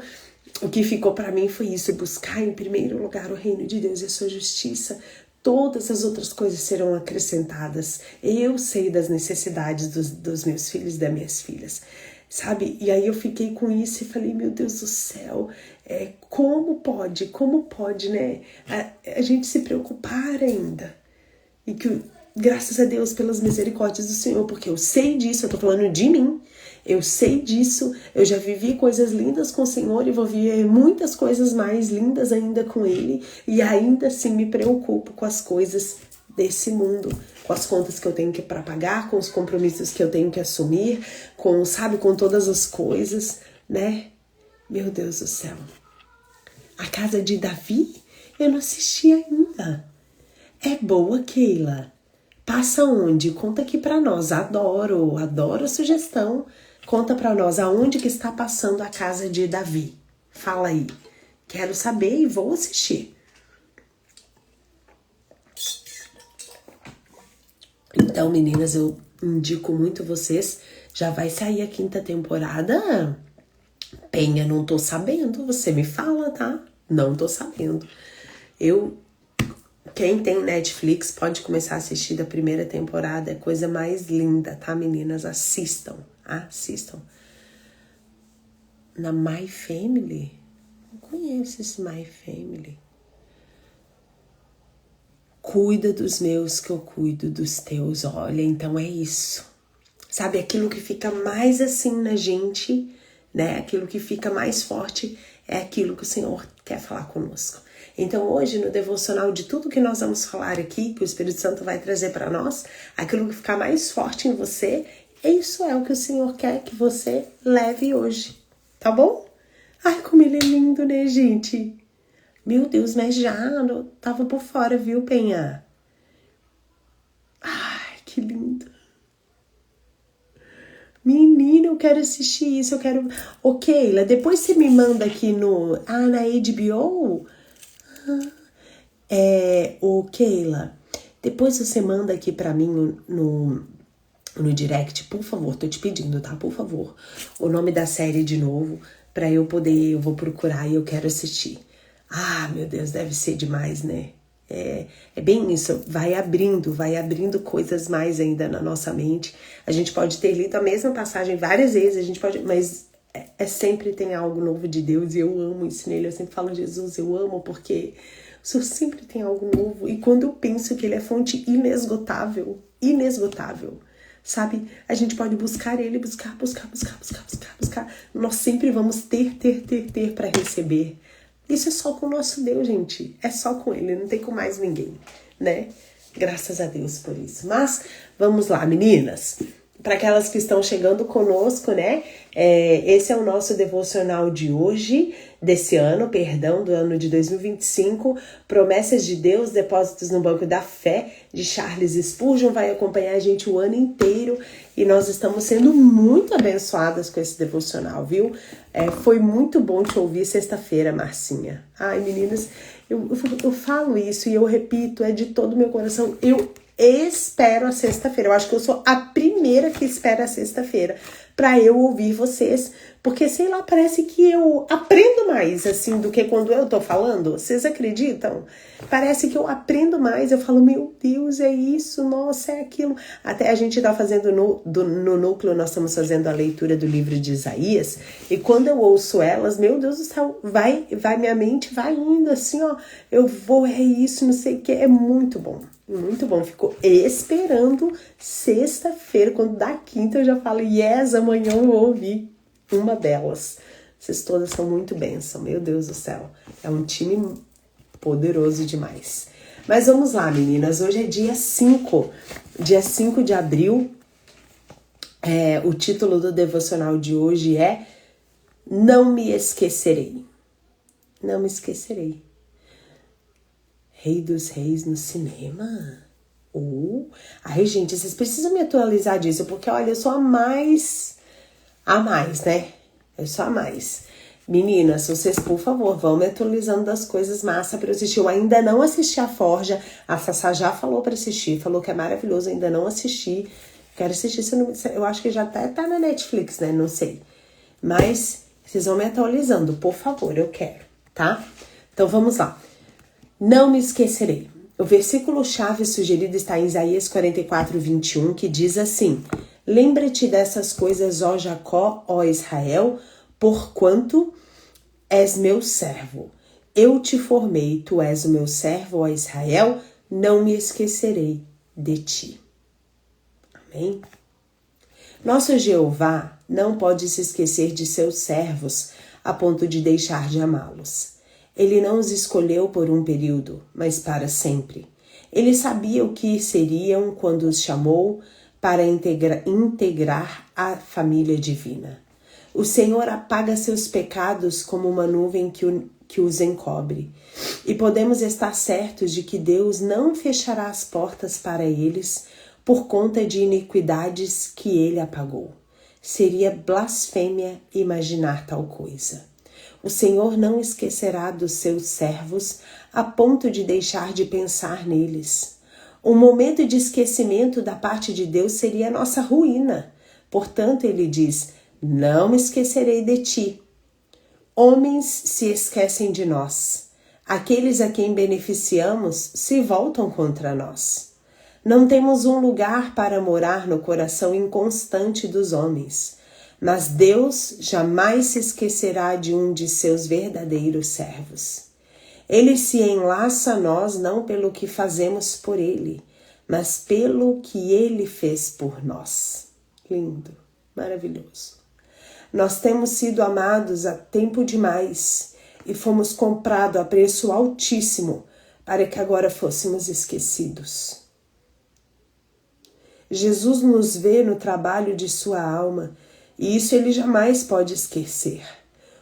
o que ficou para mim foi isso: buscar em primeiro lugar o reino de Deus e a sua justiça. Todas as outras coisas serão acrescentadas. Eu sei das necessidades dos meus filhos e das minhas filhas, sabe? E aí eu fiquei com isso e falei: meu Deus do céu, como pode, né? A gente se preocupar ainda. E que, graças a Deus, pelas misericórdias do Senhor, porque eu sei disso, eu tô falando de mim, eu sei disso, eu já vivi coisas lindas com o Senhor e vou viver muitas coisas mais lindas ainda com Ele, e ainda assim me preocupo com as coisas desse mundo, com as contas que eu tenho que pagar, com os compromissos que eu tenho que assumir, com todas as coisas, né? Meu Deus do céu. A casa de Davi, eu não assisti ainda. É boa, Keila? Passa onde? Conta aqui pra nós. Adoro a sugestão. Conta pra nós aonde que está passando a casa de Davi. Fala aí. Quero saber e vou assistir. Então, meninas, eu indico muito vocês. Já vai sair a 5ª temporada? Penha, não tô sabendo. Você me fala, tá? Não tô sabendo. Quem tem Netflix pode começar a assistir da 1ª temporada. É coisa mais linda, tá, meninas? Assistam. Na My Family? Não conheço esse My Family. Cuida dos meus que eu cuido dos teus. Olha, então é isso. Sabe, aquilo que fica mais assim na gente, né? Aquilo que fica mais forte é aquilo que o Senhor quer falar conosco. Então hoje no devocional de tudo que nós vamos falar aqui, que o Espírito Santo vai trazer para nós, aquilo que ficar mais forte em você, isso é o que o Senhor quer que você leve hoje, tá bom? Ai, como ele é lindo, né, gente? Meu Deus, mas já tava por fora, viu, Penha? Ai, que lindo. Menina, eu quero assistir isso, eu quero... Ô, Keila, depois você me manda aqui na HBO... Keila, depois você manda aqui pra mim no direct, por favor, tô te pedindo, tá? Por favor, o nome da série de novo, pra eu vou procurar e eu quero assistir. Ah, meu Deus, deve ser demais, né? É bem isso, vai abrindo coisas mais ainda na nossa mente. A gente pode ter lido a mesma passagem várias vezes, mas sempre tem algo novo de Deus e eu amo isso nele. Eu sempre falo: Jesus, eu amo porque o Senhor sempre tem algo novo. E quando eu penso que Ele é fonte inesgotável, sabe? A gente pode buscar Ele, buscar. Nós sempre vamos ter para receber. Isso é só com o nosso Deus, gente. É só com Ele, não tem com mais ninguém, né? Graças a Deus por isso. Mas vamos lá, meninas. Para aquelas que estão chegando conosco, né? Esse é o nosso devocional de hoje, do ano de 2025. Promessas de Deus, depósitos no banco da fé, de Charles Spurgeon, vai acompanhar a gente o ano inteiro. E nós estamos sendo muito abençoadas com esse devocional, viu? Foi muito bom te ouvir sexta-feira, Marcinha. Ai, meninas, eu falo isso e eu repito, é de todo o meu coração. Eu espero a sexta-feira. Eu acho que eu sou a primeira que espera a sexta-feira para eu ouvir vocês, porque sei lá, parece que eu aprendo mais assim do que quando eu tô falando. Vocês acreditam? Parece que eu aprendo mais, eu falo, meu Deus, é isso, nossa, é aquilo. Até a gente tá fazendo no núcleo, nós estamos fazendo a leitura do livro de Isaías, e quando eu ouço elas, meu Deus do céu, vai minha mente vai indo assim, ó, eu vou, é isso, não sei o que, é muito bom. Muito bom, fico esperando sexta-feira, quando dá quinta eu já falo, yes, amanhã eu vou ouvir uma delas. Vocês todas são muito bênção, meu Deus do céu. É um time poderoso demais. Mas vamos lá, meninas, hoje é dia 5 de abril. O título do devocional de hoje é Não me esquecerei. Não me esquecerei. Rei dos Reis no cinema? Ai, gente, vocês precisam me atualizar disso, porque, olha, eu sou a mais, né? Eu sou a mais. Meninas, vocês, por favor, vão me atualizando das coisas massa pra eu assistir. Eu ainda não assisti a Forja. A Sassá já falou pra assistir, falou que é maravilhoso, ainda não assisti. Quero assistir, eu acho que já até tá na Netflix, né? Não sei. Mas vocês vão me atualizando, por favor, eu quero, tá? Então, vamos lá. Não me esquecerei. O versículo-chave sugerido está em Isaías 44, 21, que diz assim: Lembra-te dessas coisas, ó Jacó, ó Israel, porquanto és meu servo. Eu te formei, tu és o meu servo, ó Israel, não me esquecerei de ti. Amém? Nosso Jeová não pode se esquecer de seus servos a ponto de deixar de amá-los. Ele não os escolheu por um período, mas para sempre. Ele sabia o que seriam quando os chamou para integrar a família divina. O Senhor apaga seus pecados como uma nuvem que os encobre. E podemos estar certos de que Deus não fechará as portas para eles por conta de iniquidades que ele apagou. Seria blasfêmia imaginar tal coisa. O Senhor não esquecerá dos seus servos a ponto de deixar de pensar neles. Um momento de esquecimento da parte de Deus seria a nossa ruína. Portanto, ele diz, não me esquecerei de ti. Homens se esquecem de nós. Aqueles a quem beneficiamos se voltam contra nós. Não temos um lugar para morar no coração inconstante dos homens. Mas Deus jamais se esquecerá de um de seus verdadeiros servos. Ele se enlaça a nós não pelo que fazemos por ele, mas pelo que ele fez por nós. Lindo, maravilhoso. Nós temos sido amados há tempo demais e fomos comprados a preço altíssimo para que agora fôssemos esquecidos. Jesus nos vê no trabalho de sua alma e isso ele jamais pode esquecer.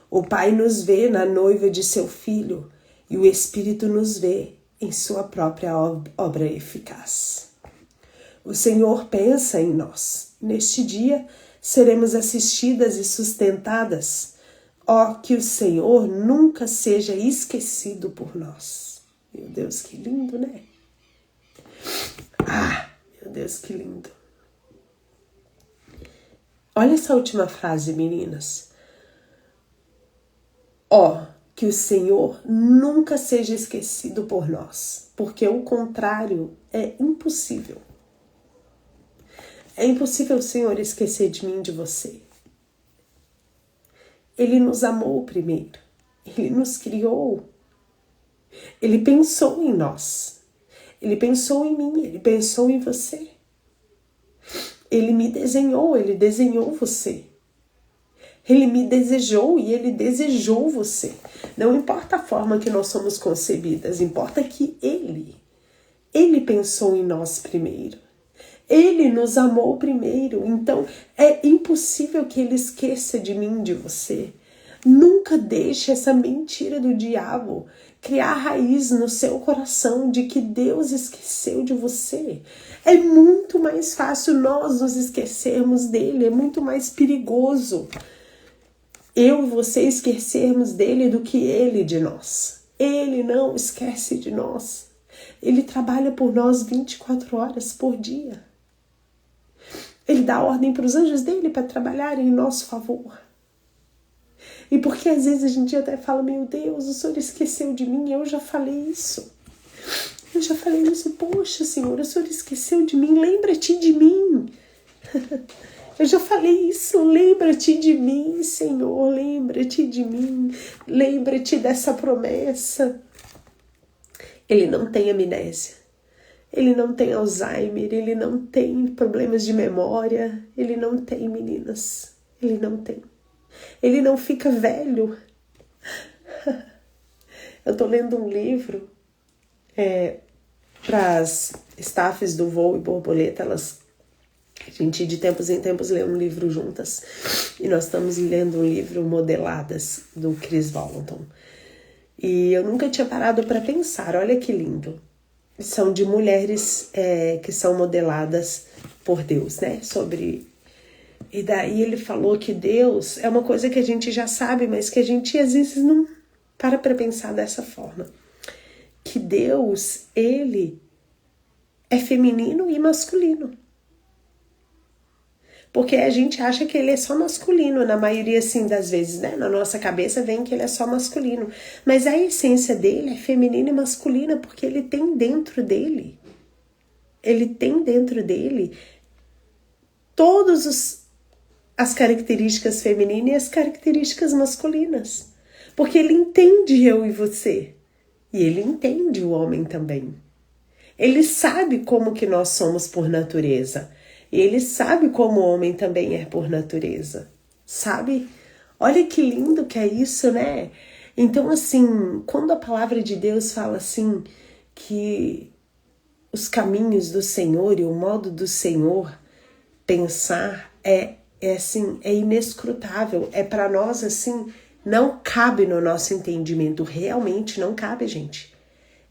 O Pai nos vê na noiva de seu Filho e o Espírito nos vê em sua própria obra eficaz. O Senhor pensa em nós. Neste dia seremos assistidas e sustentadas. Ó, que o Senhor nunca seja esquecido por nós. Meu Deus, que lindo, né? Meu Deus, que lindo. Olha essa última frase, meninas. Ó, que o Senhor nunca seja esquecido por nós, porque o contrário é impossível. É impossível o Senhor esquecer de mim e de você. Ele nos amou primeiro, Ele nos criou, Ele pensou em nós, Ele pensou em mim, Ele pensou em você. Ele me desenhou, Ele desenhou você. Ele me desejou e Ele desejou você. Não importa a forma que nós somos concebidas, importa que Ele pensou em nós primeiro. Ele nos amou primeiro, então é impossível que Ele esqueça de mim, de você. Nunca deixe essa mentira do diabo criar raiz no seu coração de que Deus esqueceu de você. É muito mais fácil nós nos esquecermos dele, é muito mais perigoso eu e você esquecermos dele do que ele de nós. Ele não esquece de nós. Ele trabalha por nós 24 horas por dia. Ele dá ordem para os anjos dele para trabalharem em nosso favor. E porque às vezes a gente até fala, meu Deus, o Senhor esqueceu de mim, eu já falei isso. Eu já falei isso, poxa, Senhor, o Senhor esqueceu de mim, lembra-te de mim. Eu já falei isso, lembra-te de mim, Senhor, lembra-te de mim, lembra-te dessa promessa. Ele não tem amnésia, ele não tem Alzheimer, ele não tem problemas de memória, ele não tem, meninas, ele não tem. Ele não fica velho. Eu tô lendo um livro para as staffs do Voo e Borboleta, a gente de tempos em tempos lê um livro juntas. E nós estamos lendo um livro Modeladas, do Chris Valentin. E eu nunca tinha parado para pensar, olha que lindo. São de mulheres que são modeladas por Deus, né? E daí ele falou que Deus é uma coisa que a gente já sabe, mas que a gente às vezes não para pensar dessa forma. Que Deus, ele é feminino e masculino. Porque a gente acha que ele é só masculino, na maioria assim das vezes, né? Na nossa cabeça vem que ele é só masculino. Mas a essência dele é feminina e masculina, porque ele tem dentro dele. Ele tem dentro dele todas as características femininas e as características masculinas. Porque ele entende eu e você. E ele entende o homem também. Ele sabe como que nós somos por natureza. E ele sabe como o homem também é por natureza. Sabe? Olha que lindo que é isso, né? Então, assim, quando a palavra de Deus fala assim, que os caminhos do Senhor e o modo do Senhor pensar é inescrutável. É para nós, assim, não cabe no nosso entendimento. Realmente não cabe, gente.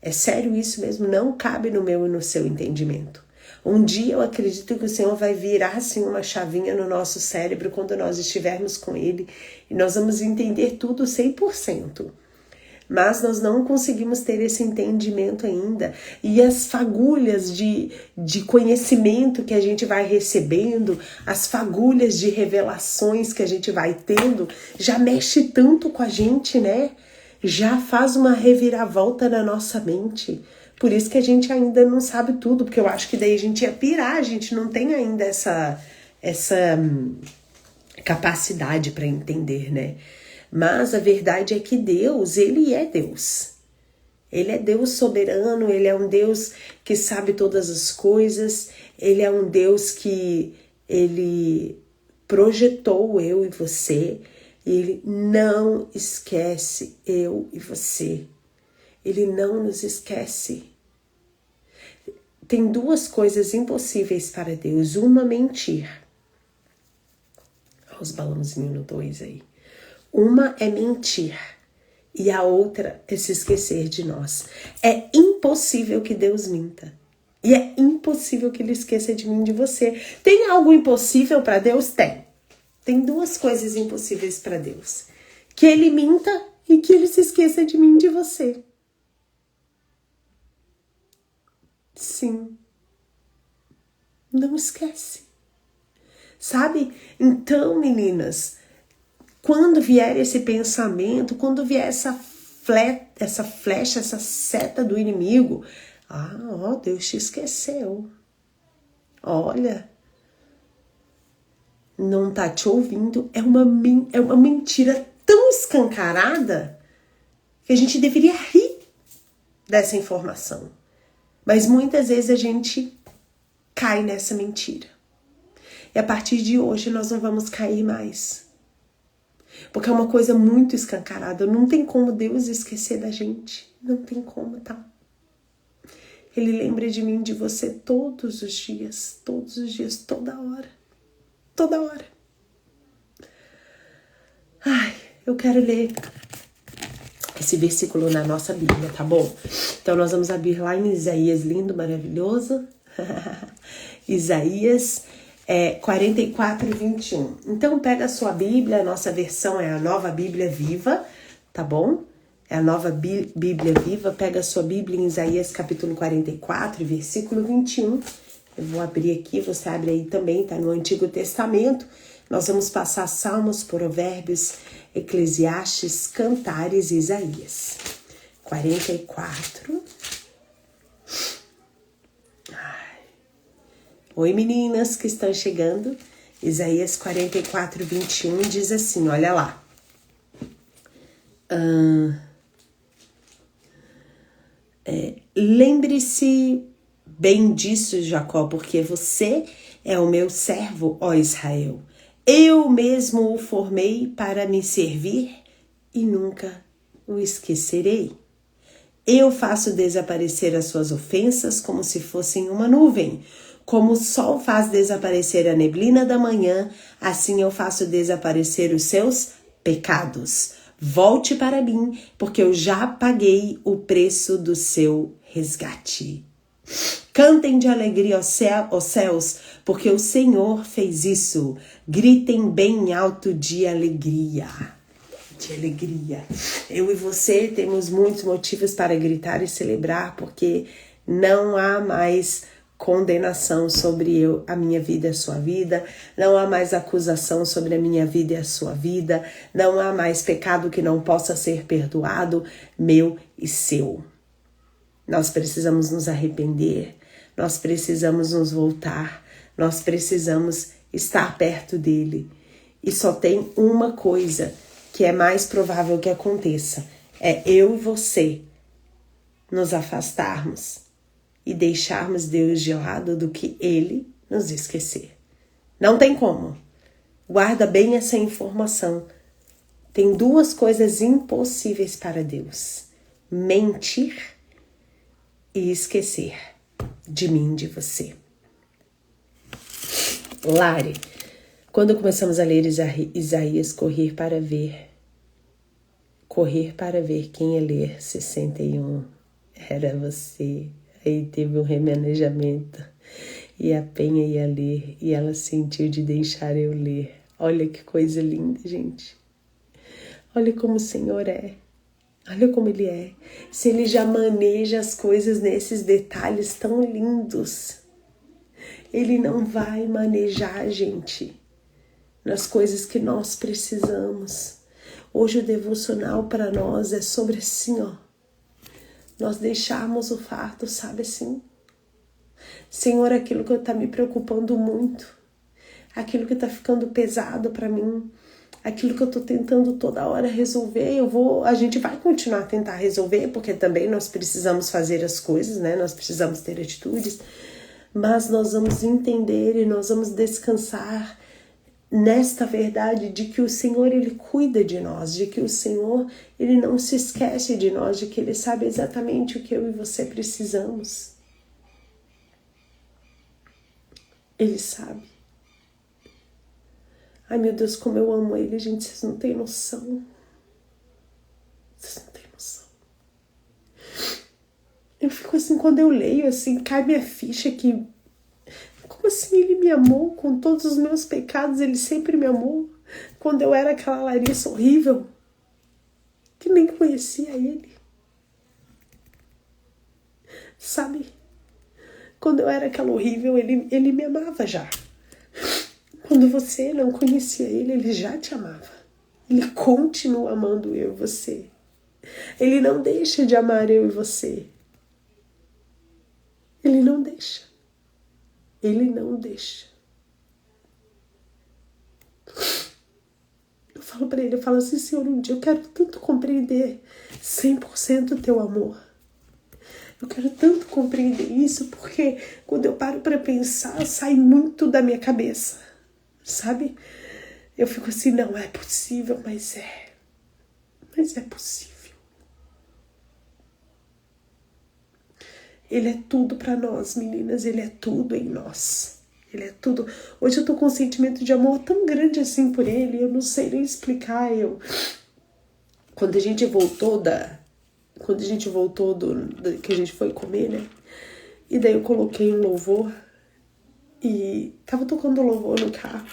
É sério isso mesmo, não cabe no meu e no seu entendimento. Um dia eu acredito que o Senhor vai virar assim uma chavinha no nosso cérebro quando nós estivermos com Ele e nós vamos entender tudo 100%. Mas nós não conseguimos ter esse entendimento ainda. E as fagulhas de conhecimento que a gente vai recebendo, as fagulhas de revelações que a gente vai tendo, já mexe tanto com a gente, né? Já faz uma reviravolta na nossa mente. Por isso que a gente ainda não sabe tudo, porque eu acho que daí a gente ia pirar, a gente não tem ainda essa capacidade para entender, né? Mas a verdade é que Deus, Ele é Deus. Ele é Deus soberano, Ele é um Deus que sabe todas as coisas, Ele é um Deus que Ele projetou eu e você, e Ele não esquece eu e você. Ele não nos esquece. Tem duas coisas impossíveis para Deus. Uma, mentir. Olha os balãozinhos no 2 aí. Uma é mentir e a outra é se esquecer de nós. É impossível que Deus minta. E é impossível que Ele esqueça de mim e de você. Tem algo impossível para Deus? Tem. Tem duas coisas impossíveis para Deus. Que Ele minta e que Ele se esqueça de mim e de você. Sim. Não esquece. Sabe? Então, meninas, quando vier esse pensamento, quando vier essa flecha, essa seta do inimigo, Deus te esqueceu. Olha, não tá te ouvindo. É uma mentira tão escancarada que a gente deveria rir dessa informação. Mas muitas vezes a gente cai nessa mentira. E a partir de hoje nós não vamos cair mais. Porque é uma coisa muito escancarada. Não tem como Deus esquecer da gente. Não tem como, tá? Ele lembra de mim, de você todos os dias, toda hora. Toda hora. Ai, eu quero ler esse versículo na nossa Bíblia, tá bom? Então nós vamos abrir lá em Isaías, lindo, maravilhoso. Isaías 44, 21. Então pega a sua Bíblia, a nossa versão é a Nova Bíblia Viva, tá bom? É a Nova Bíblia Viva, pega a sua Bíblia em Isaías capítulo 44, versículo 21, Eu vou abrir aqui, você abre aí também, tá no Antigo Testamento. Nós vamos passar Salmos, Provérbios, Eclesiastes, Cantares e Isaías. 44. Oi, meninas que estão chegando. Isaías 44, 21 diz assim, olha lá. Lembre-se bem disso, Jacó, porque você é o meu servo, ó Israel. Eu mesmo o formei para me servir e nunca o esquecerei. Eu faço desaparecer as suas ofensas como se fossem uma nuvem. Como o sol faz desaparecer a neblina da manhã, assim eu faço desaparecer os seus pecados. Volte para mim, porque eu já paguei o preço do seu resgate. Cantem de alegria aos céus, porque o Senhor fez isso. Gritem bem alto de alegria. De alegria. Eu e você temos muitos motivos para gritar e celebrar, porque não há mais condenação sobre a minha vida e a sua vida, não há mais acusação sobre a minha vida e a sua vida, não há mais pecado que não possa ser perdoado, meu e seu. Nós precisamos nos arrepender, nós precisamos nos voltar, nós precisamos estar perto dele. E só tem uma coisa que é mais provável que aconteça, é eu e você nos afastarmos e deixarmos Deus de lado do que ele nos esquecer. Não tem como. Guarda bem essa informação. Tem duas coisas impossíveis para Deus: mentir e esquecer de mim, de você. Lari, quando começamos a ler Isaías, correr para ver quem ia ler 61, era você. Aí teve um remanejamento e a Penha ia ler e ela sentiu de deixar eu ler. Olha que coisa linda, gente. Olha como o Senhor é. Olha como Ele é. Se Ele já maneja as coisas nesses detalhes tão lindos, Ele não vai manejar a gente nas coisas que nós precisamos. Hoje o devocional para nós é sobre assim, ó. Nós deixarmos o fardo, sabe assim? Senhor, aquilo que está me preocupando muito, aquilo que está ficando pesado para mim, aquilo que eu estou tentando toda hora resolver, a gente vai continuar a tentar resolver, porque também nós precisamos fazer as coisas, né? Nós precisamos ter atitudes, mas nós vamos entender e nós vamos descansar nesta verdade de que o Senhor, Ele cuida de nós, de que o Senhor, Ele não se esquece de nós, de que Ele sabe exatamente o que eu e você precisamos. Ele sabe. Ai, meu Deus, como eu amo Ele, gente, vocês não têm noção. Vocês não têm noção. Eu fico assim, quando eu leio, assim, cai minha ficha que... Como assim Ele me amou com todos os meus pecados? Ele sempre me amou. Quando eu era aquela Larissa horrível, que nem conhecia Ele. Sabe? Quando eu era aquela horrível, ele me amava já. Quando você não conhecia Ele já te amava. Ele continua amando eu e você. Ele não deixa de amar eu e você. Ele não deixa. Ele não deixa. Eu falo pra Ele, eu falo assim, Senhor, um dia eu quero tanto compreender 100% o teu amor. Eu quero tanto compreender isso, porque quando eu paro pra pensar, sai muito da minha cabeça, sabe? Eu fico assim, não é possível, mas é. Mas é possível. Ele é tudo pra nós, meninas. Ele é tudo em nós. Ele é tudo. Hoje eu tô com um sentimento de amor tão grande assim por Ele. Eu não sei nem explicar. Quando a gente voltou que a gente foi comer, né? E daí eu coloquei um louvor. E tava tocando louvor no carro.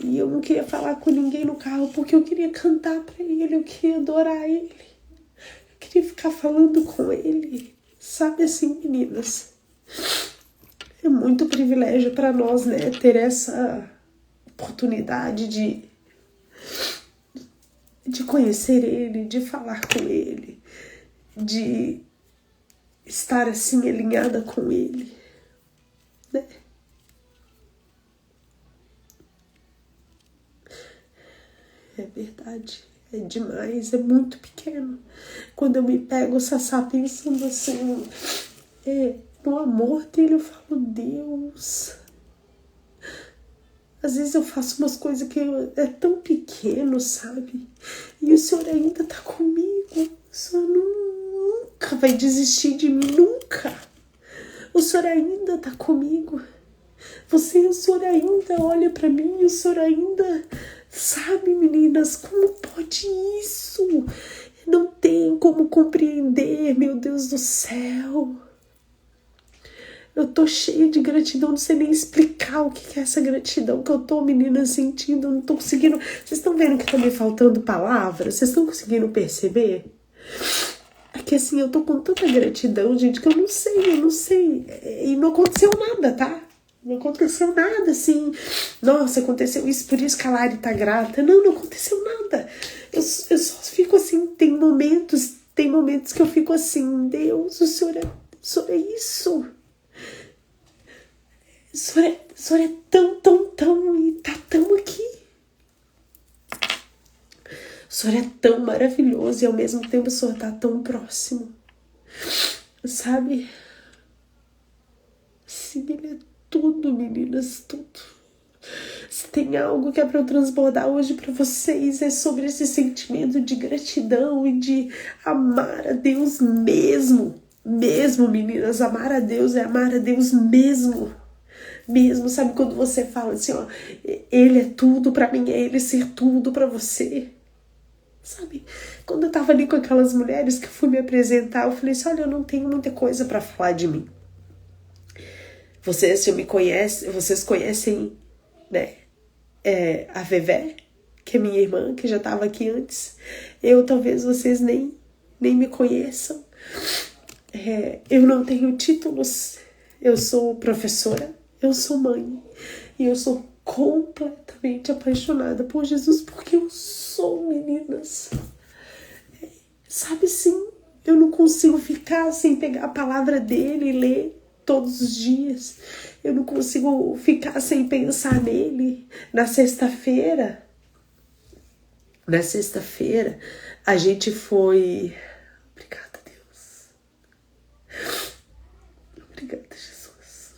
E eu não queria falar com ninguém no carro, porque eu queria cantar pra Ele. Eu queria adorar Ele. Eu queria ficar falando com Ele. Sabe assim, meninas? É muito privilégio para nós, né? Ter essa oportunidade de conhecer Ele, de falar com Ele, de estar assim alinhada com Ele, né? É verdade, é demais, é muito pequeno. Quando eu me pego, Sassá, pensando assim, no amor dele, eu falo, Deus. Às vezes eu faço umas coisas que é tão pequeno, sabe? E o Senhor ainda tá comigo. O Senhor nunca vai desistir de mim, nunca. O Senhor ainda tá comigo. O Senhor ainda olha pra mim, o Senhor ainda... Sabe, meninas, como pode isso? Não tem como compreender, meu Deus do céu. Eu tô cheia de gratidão, não sei nem explicar o que é essa gratidão que eu tô, meninas, sentindo. Não tô conseguindo... Vocês estão vendo que tá me faltando palavras? Vocês estão conseguindo perceber? É que assim, eu tô com tanta gratidão, gente, que eu não sei. E não aconteceu nada, tá? Não aconteceu nada, assim. Nossa, aconteceu isso, por isso que a Lari tá grata. Não aconteceu nada. Eu só fico assim, tem momentos que eu fico assim, Deus, o Senhor é isso. O Senhor é tão, e tá tão aqui. O Senhor é tão maravilhoso e ao mesmo tempo o Senhor tá tão próximo. Sabe? Sim, Ele é tudo, meninas, tudo. Se tem algo que é para eu transbordar hoje para vocês, é sobre esse sentimento de gratidão e de amar a Deus mesmo. Mesmo, meninas, amar a Deus é amar a Deus mesmo. Mesmo, sabe quando você fala assim, ó, Ele é tudo pra mim, é Ele ser tudo pra você. Sabe, quando eu tava ali com aquelas mulheres que eu fui me apresentar, eu falei assim, olha, eu não tenho muita coisa pra falar de mim. Vocês já me conhecem, vocês conhecem, né, a Vevé, que é minha irmã, que já tava aqui antes. Talvez vocês nem me conheçam. Eu não tenho títulos, eu sou professora, eu sou mãe, e eu sou completamente apaixonada por Jesus, porque eu sou, meninas. Sabe, sim, eu não consigo ficar sem pegar a palavra dele e ler todos os dias. Eu não consigo ficar sem pensar nele. Na sexta-feira, a gente foi... Obrigada, Deus. Obrigada, Jesus.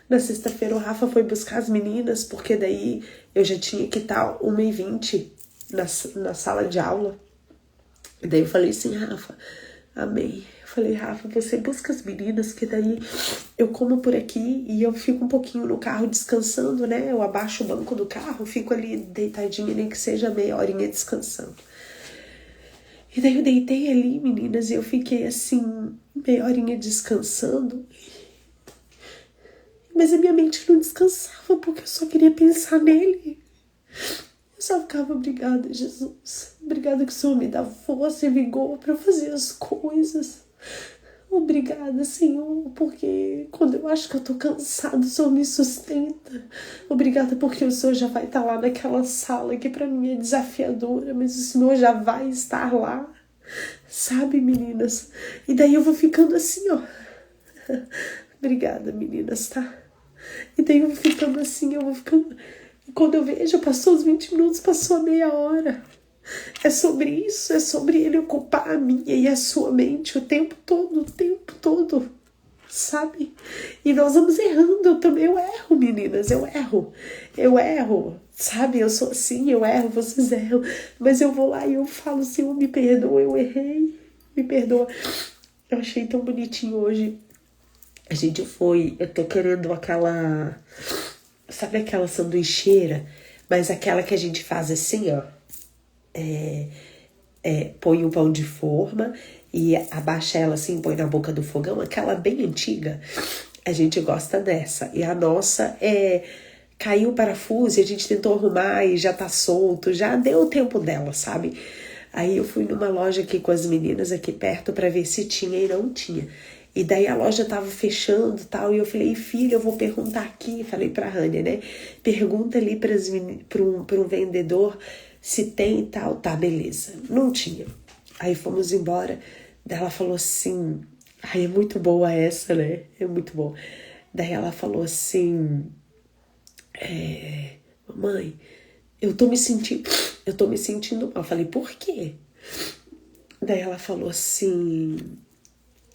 Na sexta-feira o Rafa foi buscar as meninas, porque daí eu já tinha que estar 1h20 na sala de aula. E daí eu falei assim, Rafa, amém. Eu falei, Rafa, você busca as meninas, que daí eu como por aqui e eu fico um pouquinho no carro descansando, né? Eu abaixo o banco do carro, fico ali deitadinha, nem que seja meia horinha descansando. E daí eu deitei ali, meninas, e eu fiquei assim, meia horinha descansando. Mas a minha mente não descansava, porque eu só queria pensar nele. Eu só ficava, obrigada, Jesus. Obrigada que o Senhor me dá força e vigor para fazer as coisas. Obrigada, Senhor, porque quando eu acho que eu tô cansada, o Senhor me sustenta. Obrigada porque o Senhor já vai estar lá naquela sala que para mim é desafiadora, mas o Senhor já vai estar lá. Sabe, meninas? E daí eu vou ficando assim, ó. Obrigada, meninas, tá? E daí eu vou ficando assim, eu vou ficando... E quando eu vejo, passou os 20 minutos, passou a meia hora. É sobre isso, é sobre ele ocupar a minha e a sua mente o tempo todo, sabe? E nós vamos errando, eu erro, meninas, eu erro, sabe? Eu sou assim, eu erro, vocês erram, mas eu vou lá e eu falo, Senhor, me perdoa, eu errei, me perdoa. Eu achei tão bonitinho hoje. A gente foi, eu tô querendo aquela, sabe aquela sanduicheira, mas aquela que a gente faz assim, ó, põe o pão de forma e abaixa ela assim, põe na boca do fogão, aquela bem antiga, a gente gosta dessa. E a nossa caiu o parafuso e a gente tentou arrumar e já tá solto, já deu o tempo dela, sabe? Aí eu fui numa loja aqui com as meninas aqui perto pra ver se tinha e não tinha. E daí a loja tava fechando e tal. E eu falei, filha, eu vou perguntar aqui. Falei pra Rania, né? Pergunta ali pra um vendedor se tem e tal. Tá, beleza. Não tinha. Aí fomos embora. Daí ela falou assim... Ai, é muito boa essa, né? É muito boa. Daí ela falou assim... Mamãe, eu tô me sentindo mal. Eu falei, por quê? Daí ela falou assim...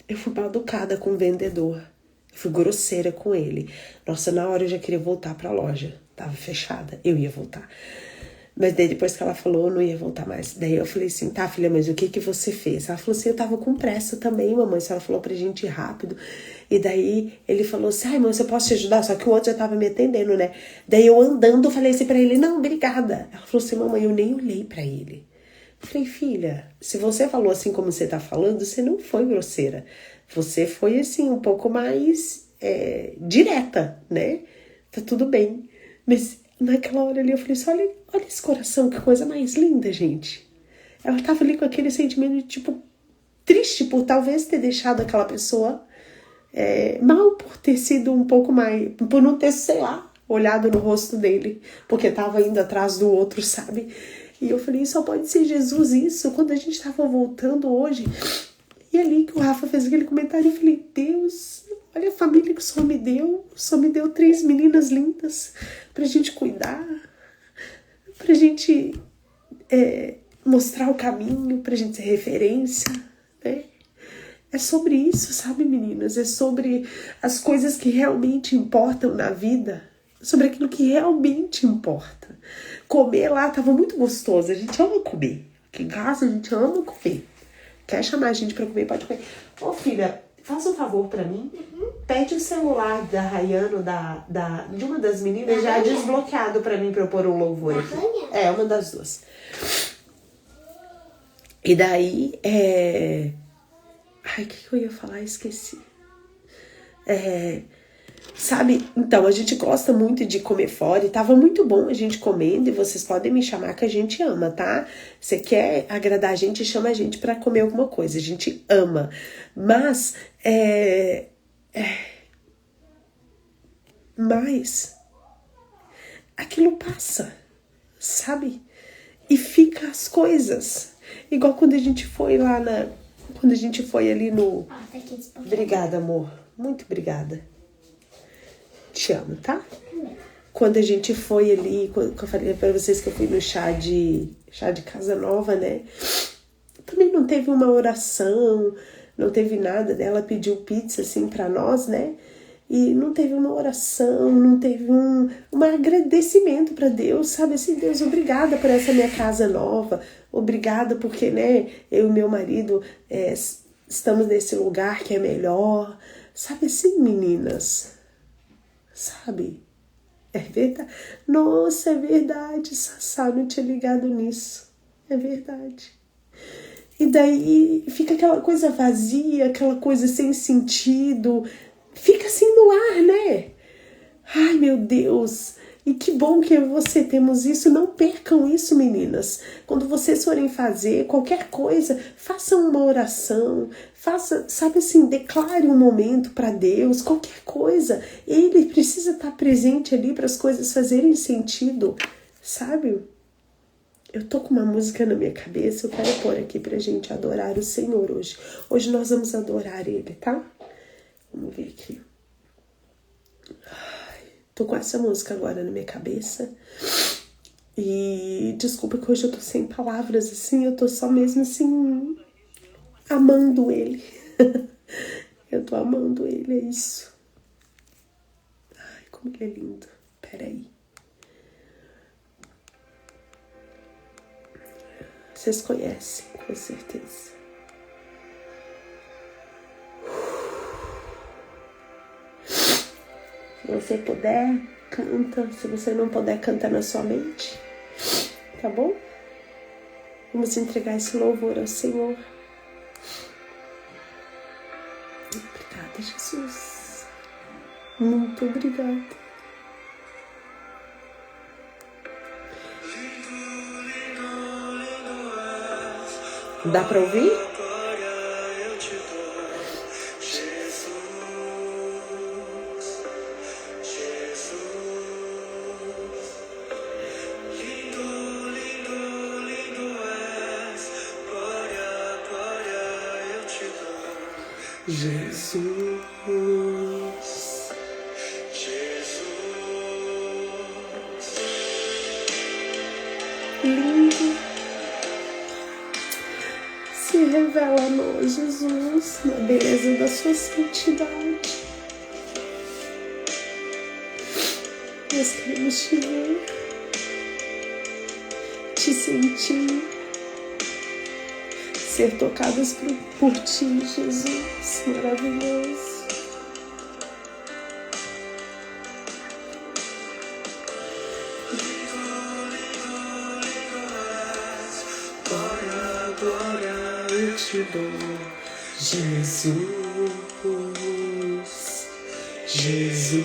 Eu fui mal educada com o vendedor. Eu fui grosseira com ele. Nossa, na hora eu já queria voltar pra loja. Tava fechada. Eu ia voltar. Mas daí depois que ela falou, eu não ia voltar mais. Daí eu falei assim, tá, filha, mas o que você fez? Ela falou assim, eu tava com pressa também, mamãe. Ela falou pra gente ir rápido. E daí ele falou assim, ai, mãe, eu posso te ajudar? Só que o outro já tava me atendendo, né? Daí eu andando, falei assim pra ele, não, obrigada. Ela falou assim, mamãe, eu nem olhei pra ele. Eu falei, filha, se você falou assim como você tá falando, você não foi grosseira. Você foi, assim, um pouco mais direta, né? Tá tudo bem. Mas naquela hora ali eu falei assim, olha esse coração, que coisa mais linda, gente. Ela tava ali com aquele sentimento de, tipo, triste por talvez ter deixado aquela pessoa mal, por ter sido um pouco mais... Por não ter, sei lá, olhado no rosto dele. Porque tava indo atrás do outro, sabe? E eu falei, só pode ser Jesus isso. Quando a gente tava voltando hoje, e ali que o Rafa fez aquele comentário, eu falei, Deus, olha a família que o Senhor me deu 3 meninas lindas pra gente cuidar, pra gente mostrar o caminho, pra gente ser referência, né? É sobre isso, sabe, meninas? É sobre as coisas que realmente importam na vida, sobre aquilo que realmente importa. Comer lá tava muito gostoso, a gente ama comer. Aqui em casa a gente ama comer. Quer chamar a gente pra comer, pode comer. Ô, filha, faça um favor pra mim. Pede o celular da Rayano, de uma das meninas, já desbloqueado pra mim, pra eu pôr um louvor aqui. É, uma das duas. E daí, Ai, o que eu ia falar? Esqueci. Sabe, então, a gente gosta muito de comer fora e tava muito bom a gente comendo e vocês podem me chamar que a gente ama, tá? Você quer agradar a gente, chama a gente pra comer alguma coisa, a gente ama. Mas, mas, aquilo passa, sabe? E fica as coisas. Igual quando a gente foi lá quando a gente foi ali no... Obrigada, amor. Muito obrigada. Te amo, tá? Quando a gente foi ali, quando eu falei pra vocês que eu fui no chá de casa nova, né? Também não teve uma oração, não teve nada, né? Ela pediu pizza, assim, pra nós, né? E não teve uma oração, não teve um agradecimento pra Deus, sabe? Assim, Deus, obrigada por essa minha casa nova, obrigada porque, né, eu e meu marido estamos nesse lugar que é melhor, sabe assim, meninas? Sabe? É verdade. Nossa, é verdade, Sassá, não tinha ligado nisso. É verdade. E daí fica aquela coisa vazia, aquela coisa sem sentido. Fica assim no ar, né? Ai, meu Deus. E que bom que você temos isso. Não percam isso, meninas. Quando vocês forem fazer qualquer coisa, façam uma oração. Faça, sabe assim, declare um momento para Deus. Qualquer coisa. Ele precisa estar presente ali para as coisas fazerem sentido. Sabe? Eu tô com uma música na minha cabeça. Eu quero pôr aqui pra gente adorar o Senhor hoje. Hoje nós vamos adorar Ele, tá? Vamos ver aqui. Tô com essa música agora na minha cabeça. E desculpa que hoje eu tô sem palavras, assim. Eu tô só mesmo, assim, amando Ele. Eu tô amando Ele, é isso. Ai, como Ele é lindo. Peraí. Vocês conhecem, com certeza. Se você puder, canta. Se você não puder, canta na sua mente. Tá bom? Vamos entregar esse louvor ao Senhor. Obrigada, Jesus. Muito obrigada. Dá pra ouvir? Jesus. Lindo. Se revela a nós, Jesus, na beleza da sua santidade. Nós queremos te ver, te sentir, ser tocadas por ti, Jesus, maravilhoso. Glória eu te dou, Jesus, Jesus.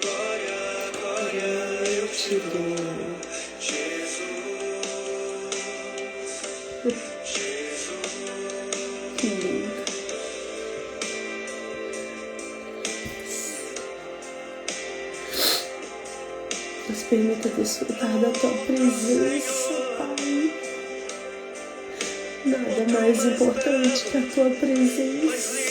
Glória eu te dou, Jesus. Que lindo. Nos permita desfrutar da tua presença, Pai. Nada mais importante que a tua presença.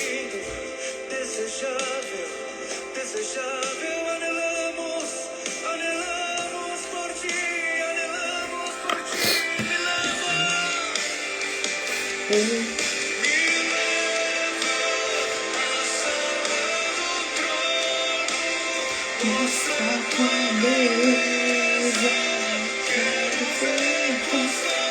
Mostra a tua beleza, quero ver você.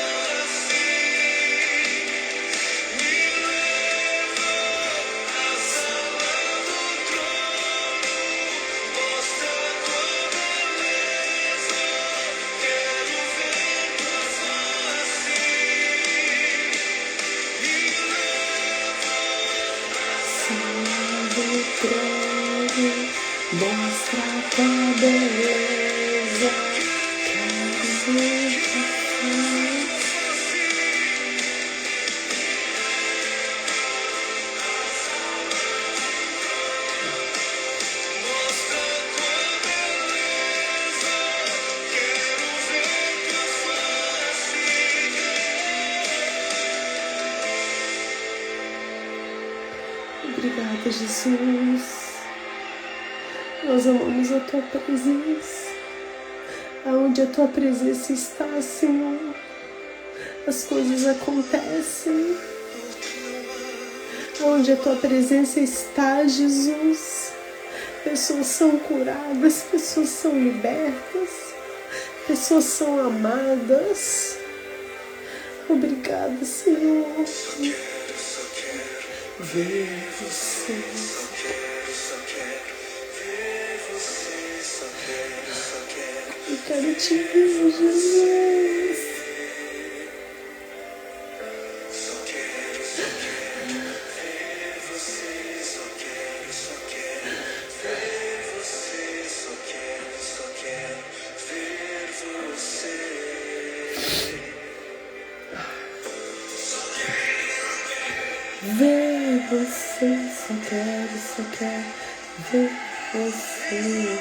Sala do trono, mostra a tua beleza, quero ver você. Obrigada, Jesus. Nós amamos a tua presença. Aonde a tua presença está, Senhor, as coisas acontecem. Onde a tua presença está, Jesus, pessoas são curadas, pessoas são libertas, pessoas são amadas. Obrigada, Senhor. Ver você. Eu quero te ver, Jesus. Ver você, só quero ver você.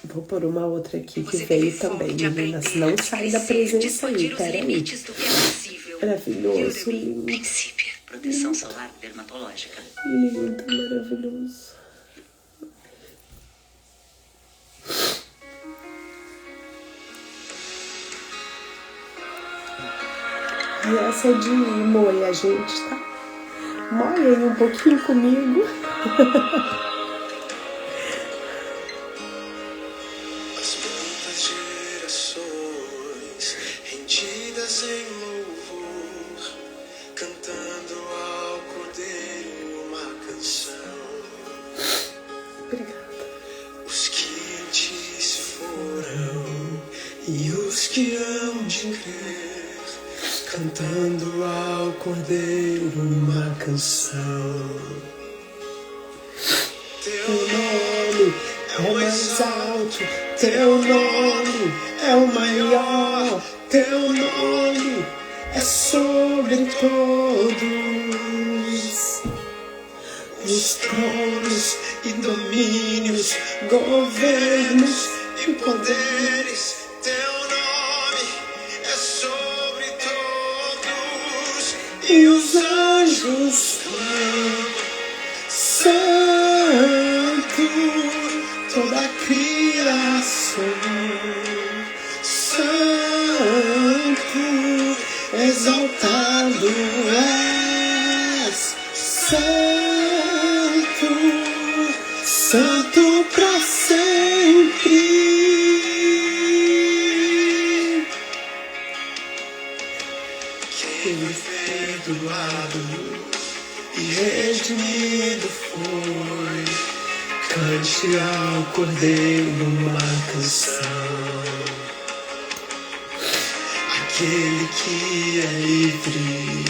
Vou pôr uma outra aqui que veio também, meninas. Não sai da presença aí, peraí. Maravilhoso, lindo. Princípio, proteção solar dermatológica. Lindo, maravilhoso. E essa é de moer a gente, tá? Moe aí um pouquinho comigo. As muitas gerações rendidas em louvor, cantando ao Cordeiro uma canção. Obrigada. Os que em ti se foram e os que hão de crer, cantando ao Cordeiro uma canção. Teu nome é o mais alto, Teu nome é o maior, teu nome é sobre todos. Os tronos e domínios, governos e poderes, teu nome é sobre todos. E os anjos santo, toda a criação, santo, exaltado és, santo, santo pra sempre. Quem foi perdoado e redimido foi, cante ao Cordeiro uma canção. Aquele que é livre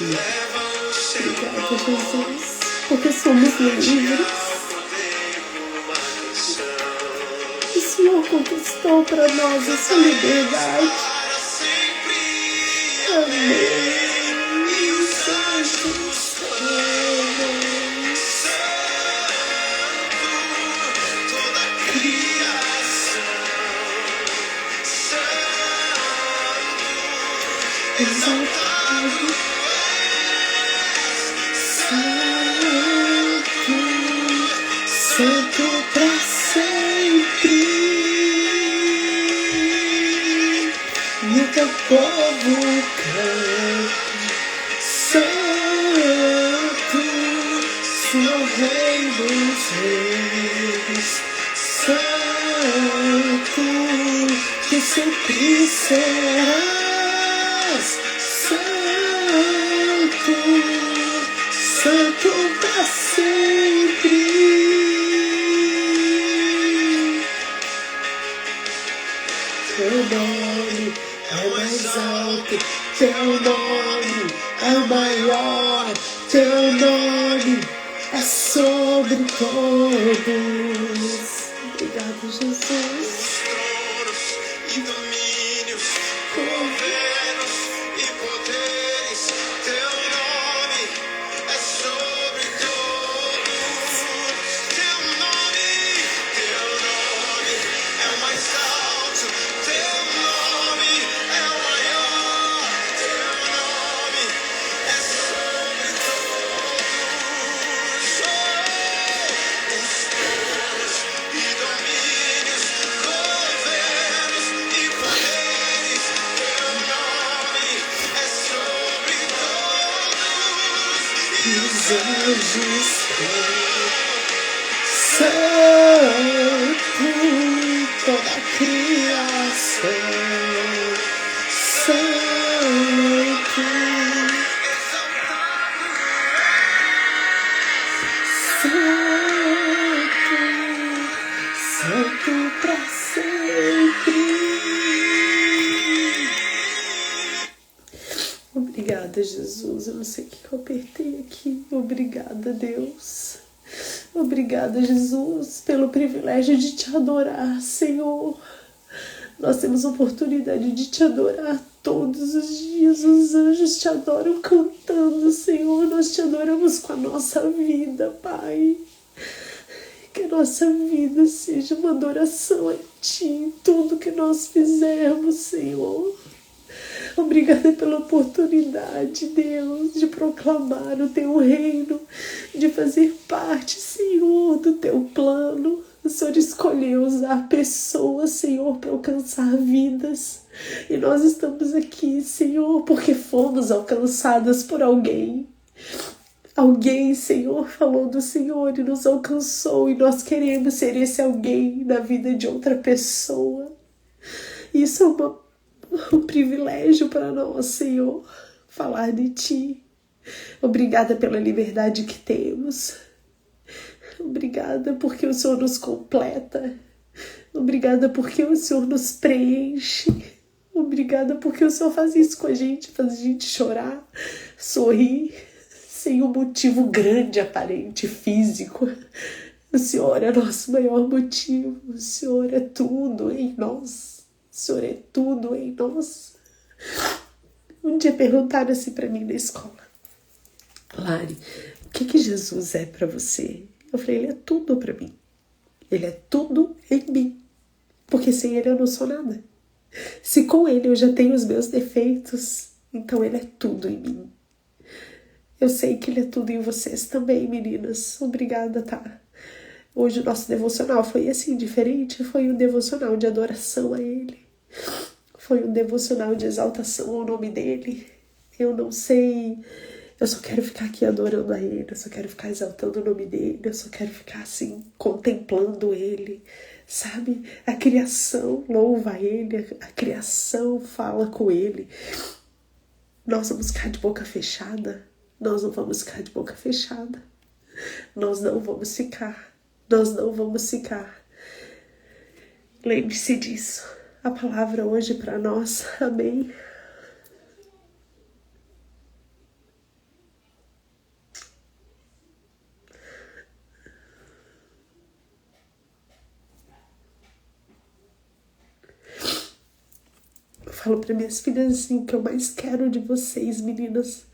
leva o seu Obrigada, Jesus, porque somos livres. O Senhor conquistou para nós essa liberdade. Amém. E os anjos santo, toda a criação, santo, exaltado santo, santo pra sempre. E o teu povo canta, santo, Senhor Rei dos Reis, santo, que sempre serás, santo, santo pra sempre. Teu nome é o mais alto, teu nome é o maior, teu nome é sobre todos. Obrigada, Jesus. Tronos e domínios, governos e poderes, teu nome é sobre todos. Teu nome é o mais alto, teu nome é o maior, teu nome é sobre todos. Os tronos e domínios, governos e poderes, teu nome é sobre todos. E os anjos santo, toda a criação, santo, santo, santo pra sempre. Obrigada, Jesus. Eu não sei o que eu apertei aqui. Obrigada, Deus. Obrigada, Jesus, pelo privilégio de te adorar, Senhor. Nós temos a oportunidade de te adorar todos os dias. Os anjos te adoram cantando, Senhor. Nós te adoramos com a nossa vida, Pai. Que a nossa vida seja uma adoração a Ti em tudo que nós fizermos, Senhor. Obrigada pela oportunidade, Deus, de proclamar o Teu reino, de fazer parte, Senhor, do Teu plano. O Senhor escolheu usar pessoas, Senhor, para alcançar vidas. E nós estamos aqui, Senhor, porque fomos alcançadas por alguém. Alguém, Senhor, falou do Senhor e nos alcançou, e nós queremos ser esse alguém na vida de outra pessoa. Isso é um privilégio para nós, Senhor, falar de Ti. Obrigada pela liberdade que temos. Obrigada porque o Senhor nos completa. Obrigada porque o Senhor nos preenche. Obrigada porque o Senhor faz isso com a gente, faz a gente chorar, sorrir, sem um motivo grande, aparente, físico. O Senhor é nosso maior motivo. O Senhor é tudo em nós. O Senhor é tudo em nós. Um dia perguntaram assim pra mim na escola: Lari, o que Jesus é pra você? Eu falei: ele é tudo pra mim. Ele é tudo em mim. Porque sem ele eu não sou nada. Se com ele eu já tenho os meus defeitos, então ele é tudo em mim. Eu sei que ele é tudo em vocês também, meninas. Obrigada, tá? Hoje o nosso devocional foi assim, diferente. Foi um devocional de adoração a ele. Foi um devocional de exaltação ao nome dele. Eu não sei... Eu só quero ficar aqui adorando a ele. Eu só quero ficar exaltando o nome dele. Eu só quero ficar assim, contemplando ele. Sabe? A criação louva a ele. A criação fala com ele. Nós vamos ficar de boca fechada? Nós não vamos ficar de boca fechada. Nós não vamos ficar. Nós não vamos ficar. Lembre-se disso. A palavra hoje para nós. Amém. Eu falo para minhas filhas assim, o que eu mais quero de vocês, meninas,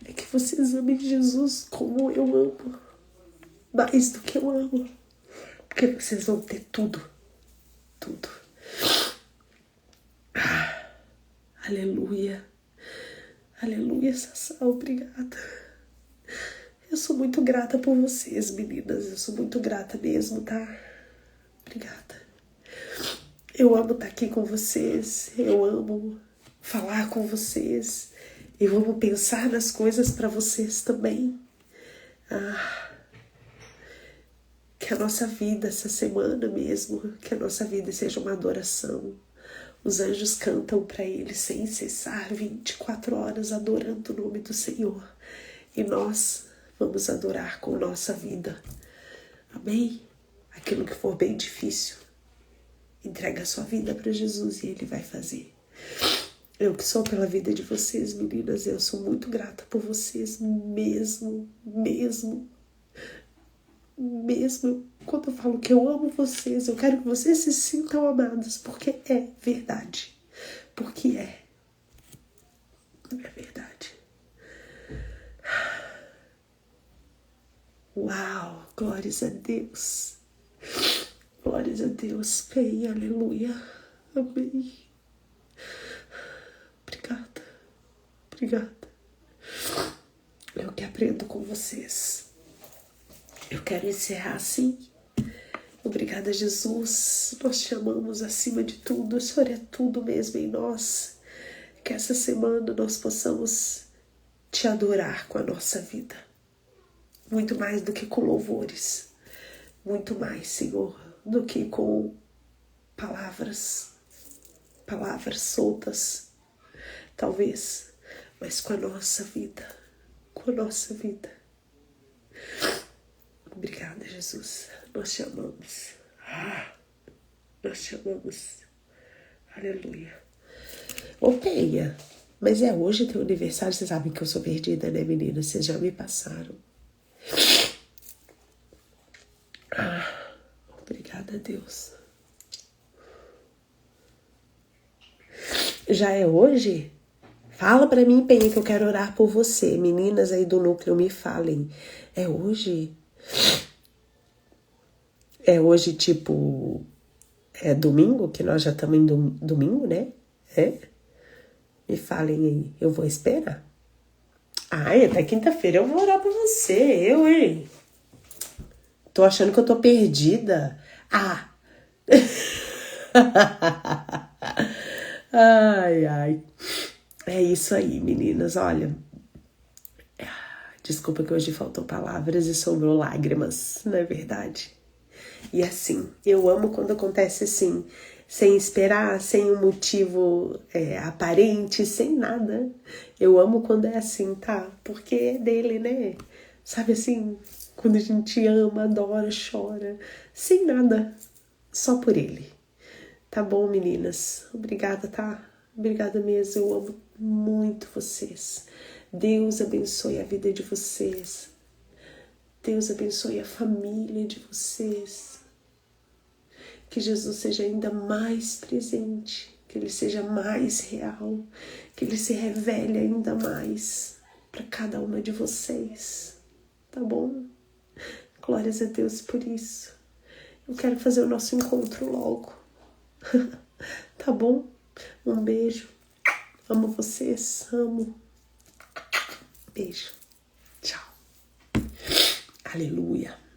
é que vocês amem Jesus como eu amo. Mais do que eu amo. Porque vocês vão ter tudo. Tudo. Aleluia. Aleluia, Sassá. Obrigada. Eu sou muito grata por vocês, meninas. Eu sou muito grata mesmo, tá? Obrigada. Eu amo estar aqui com vocês. Eu amo falar com vocês. Eu amo pensar nas coisas para vocês também. Que a nossa vida essa semana mesmo, que a nossa vida seja uma adoração. Os anjos cantam para ele sem cessar, 24 horas adorando o nome do Senhor. E nós vamos adorar com nossa vida. Amém? Aquilo que for bem difícil, entrega a sua vida para Jesus e ele vai fazer. Eu que sou pela vida de vocês, meninas, eu sou muito grata por vocês mesmo. Quando eu falo que eu amo vocês, eu quero que vocês se sintam amados, porque é verdade. Porque é verdade. Uau, glórias a Deus. Glórias a Deus. Pai, aleluia. Amém. Obrigada. Eu que aprendo com vocês. Eu quero encerrar assim. Obrigada, Jesus. Nós te amamos acima de tudo. O Senhor é tudo mesmo em nós. Que essa semana nós possamos te adorar com a nossa vida. Muito mais do que com louvores. Muito mais, Senhor, do que com palavras soltas, talvez, mas com a nossa vida. Obrigada, Jesus. Nós te amamos. Nós te amamos. Aleluia. Ô, Peia, mas é hoje teu aniversário. Vocês sabem que eu sou perdida, né, meninas? Vocês já me passaram. Obrigada a Deus. Já é hoje? Fala pra mim, Penha, que eu quero orar por você. Meninas aí do núcleo, me falem. É hoje? É hoje, tipo... É domingo? Que nós já estamos em domingo, né? É? Me falem aí. Eu vou esperar. Ai, até quinta-feira eu vou orar por você. Hein? Tô achando que eu tô perdida. Ai. É isso aí, meninas. Olha, desculpa que hoje faltou palavras e sobrou lágrimas, não é verdade? E assim, eu amo quando acontece assim, sem esperar, sem um motivo aparente, sem nada. Eu amo quando é assim, tá? Porque é dele, né? Sabe assim, quando a gente ama, adora, chora, sem nada, só por ele. Tá bom, meninas? Obrigada, tá? Obrigada mesmo, eu amo muito vocês. Deus abençoe a vida de vocês. Deus abençoe a família de vocês. Que Jesus seja ainda mais presente, que Ele seja mais real, que Ele se revele ainda mais para cada uma de vocês, tá bom? Glórias a Deus por isso. Eu quero fazer o nosso encontro logo, tá bom? Um beijo, amo vocês, amo. Beijo, tchau. Aleluia.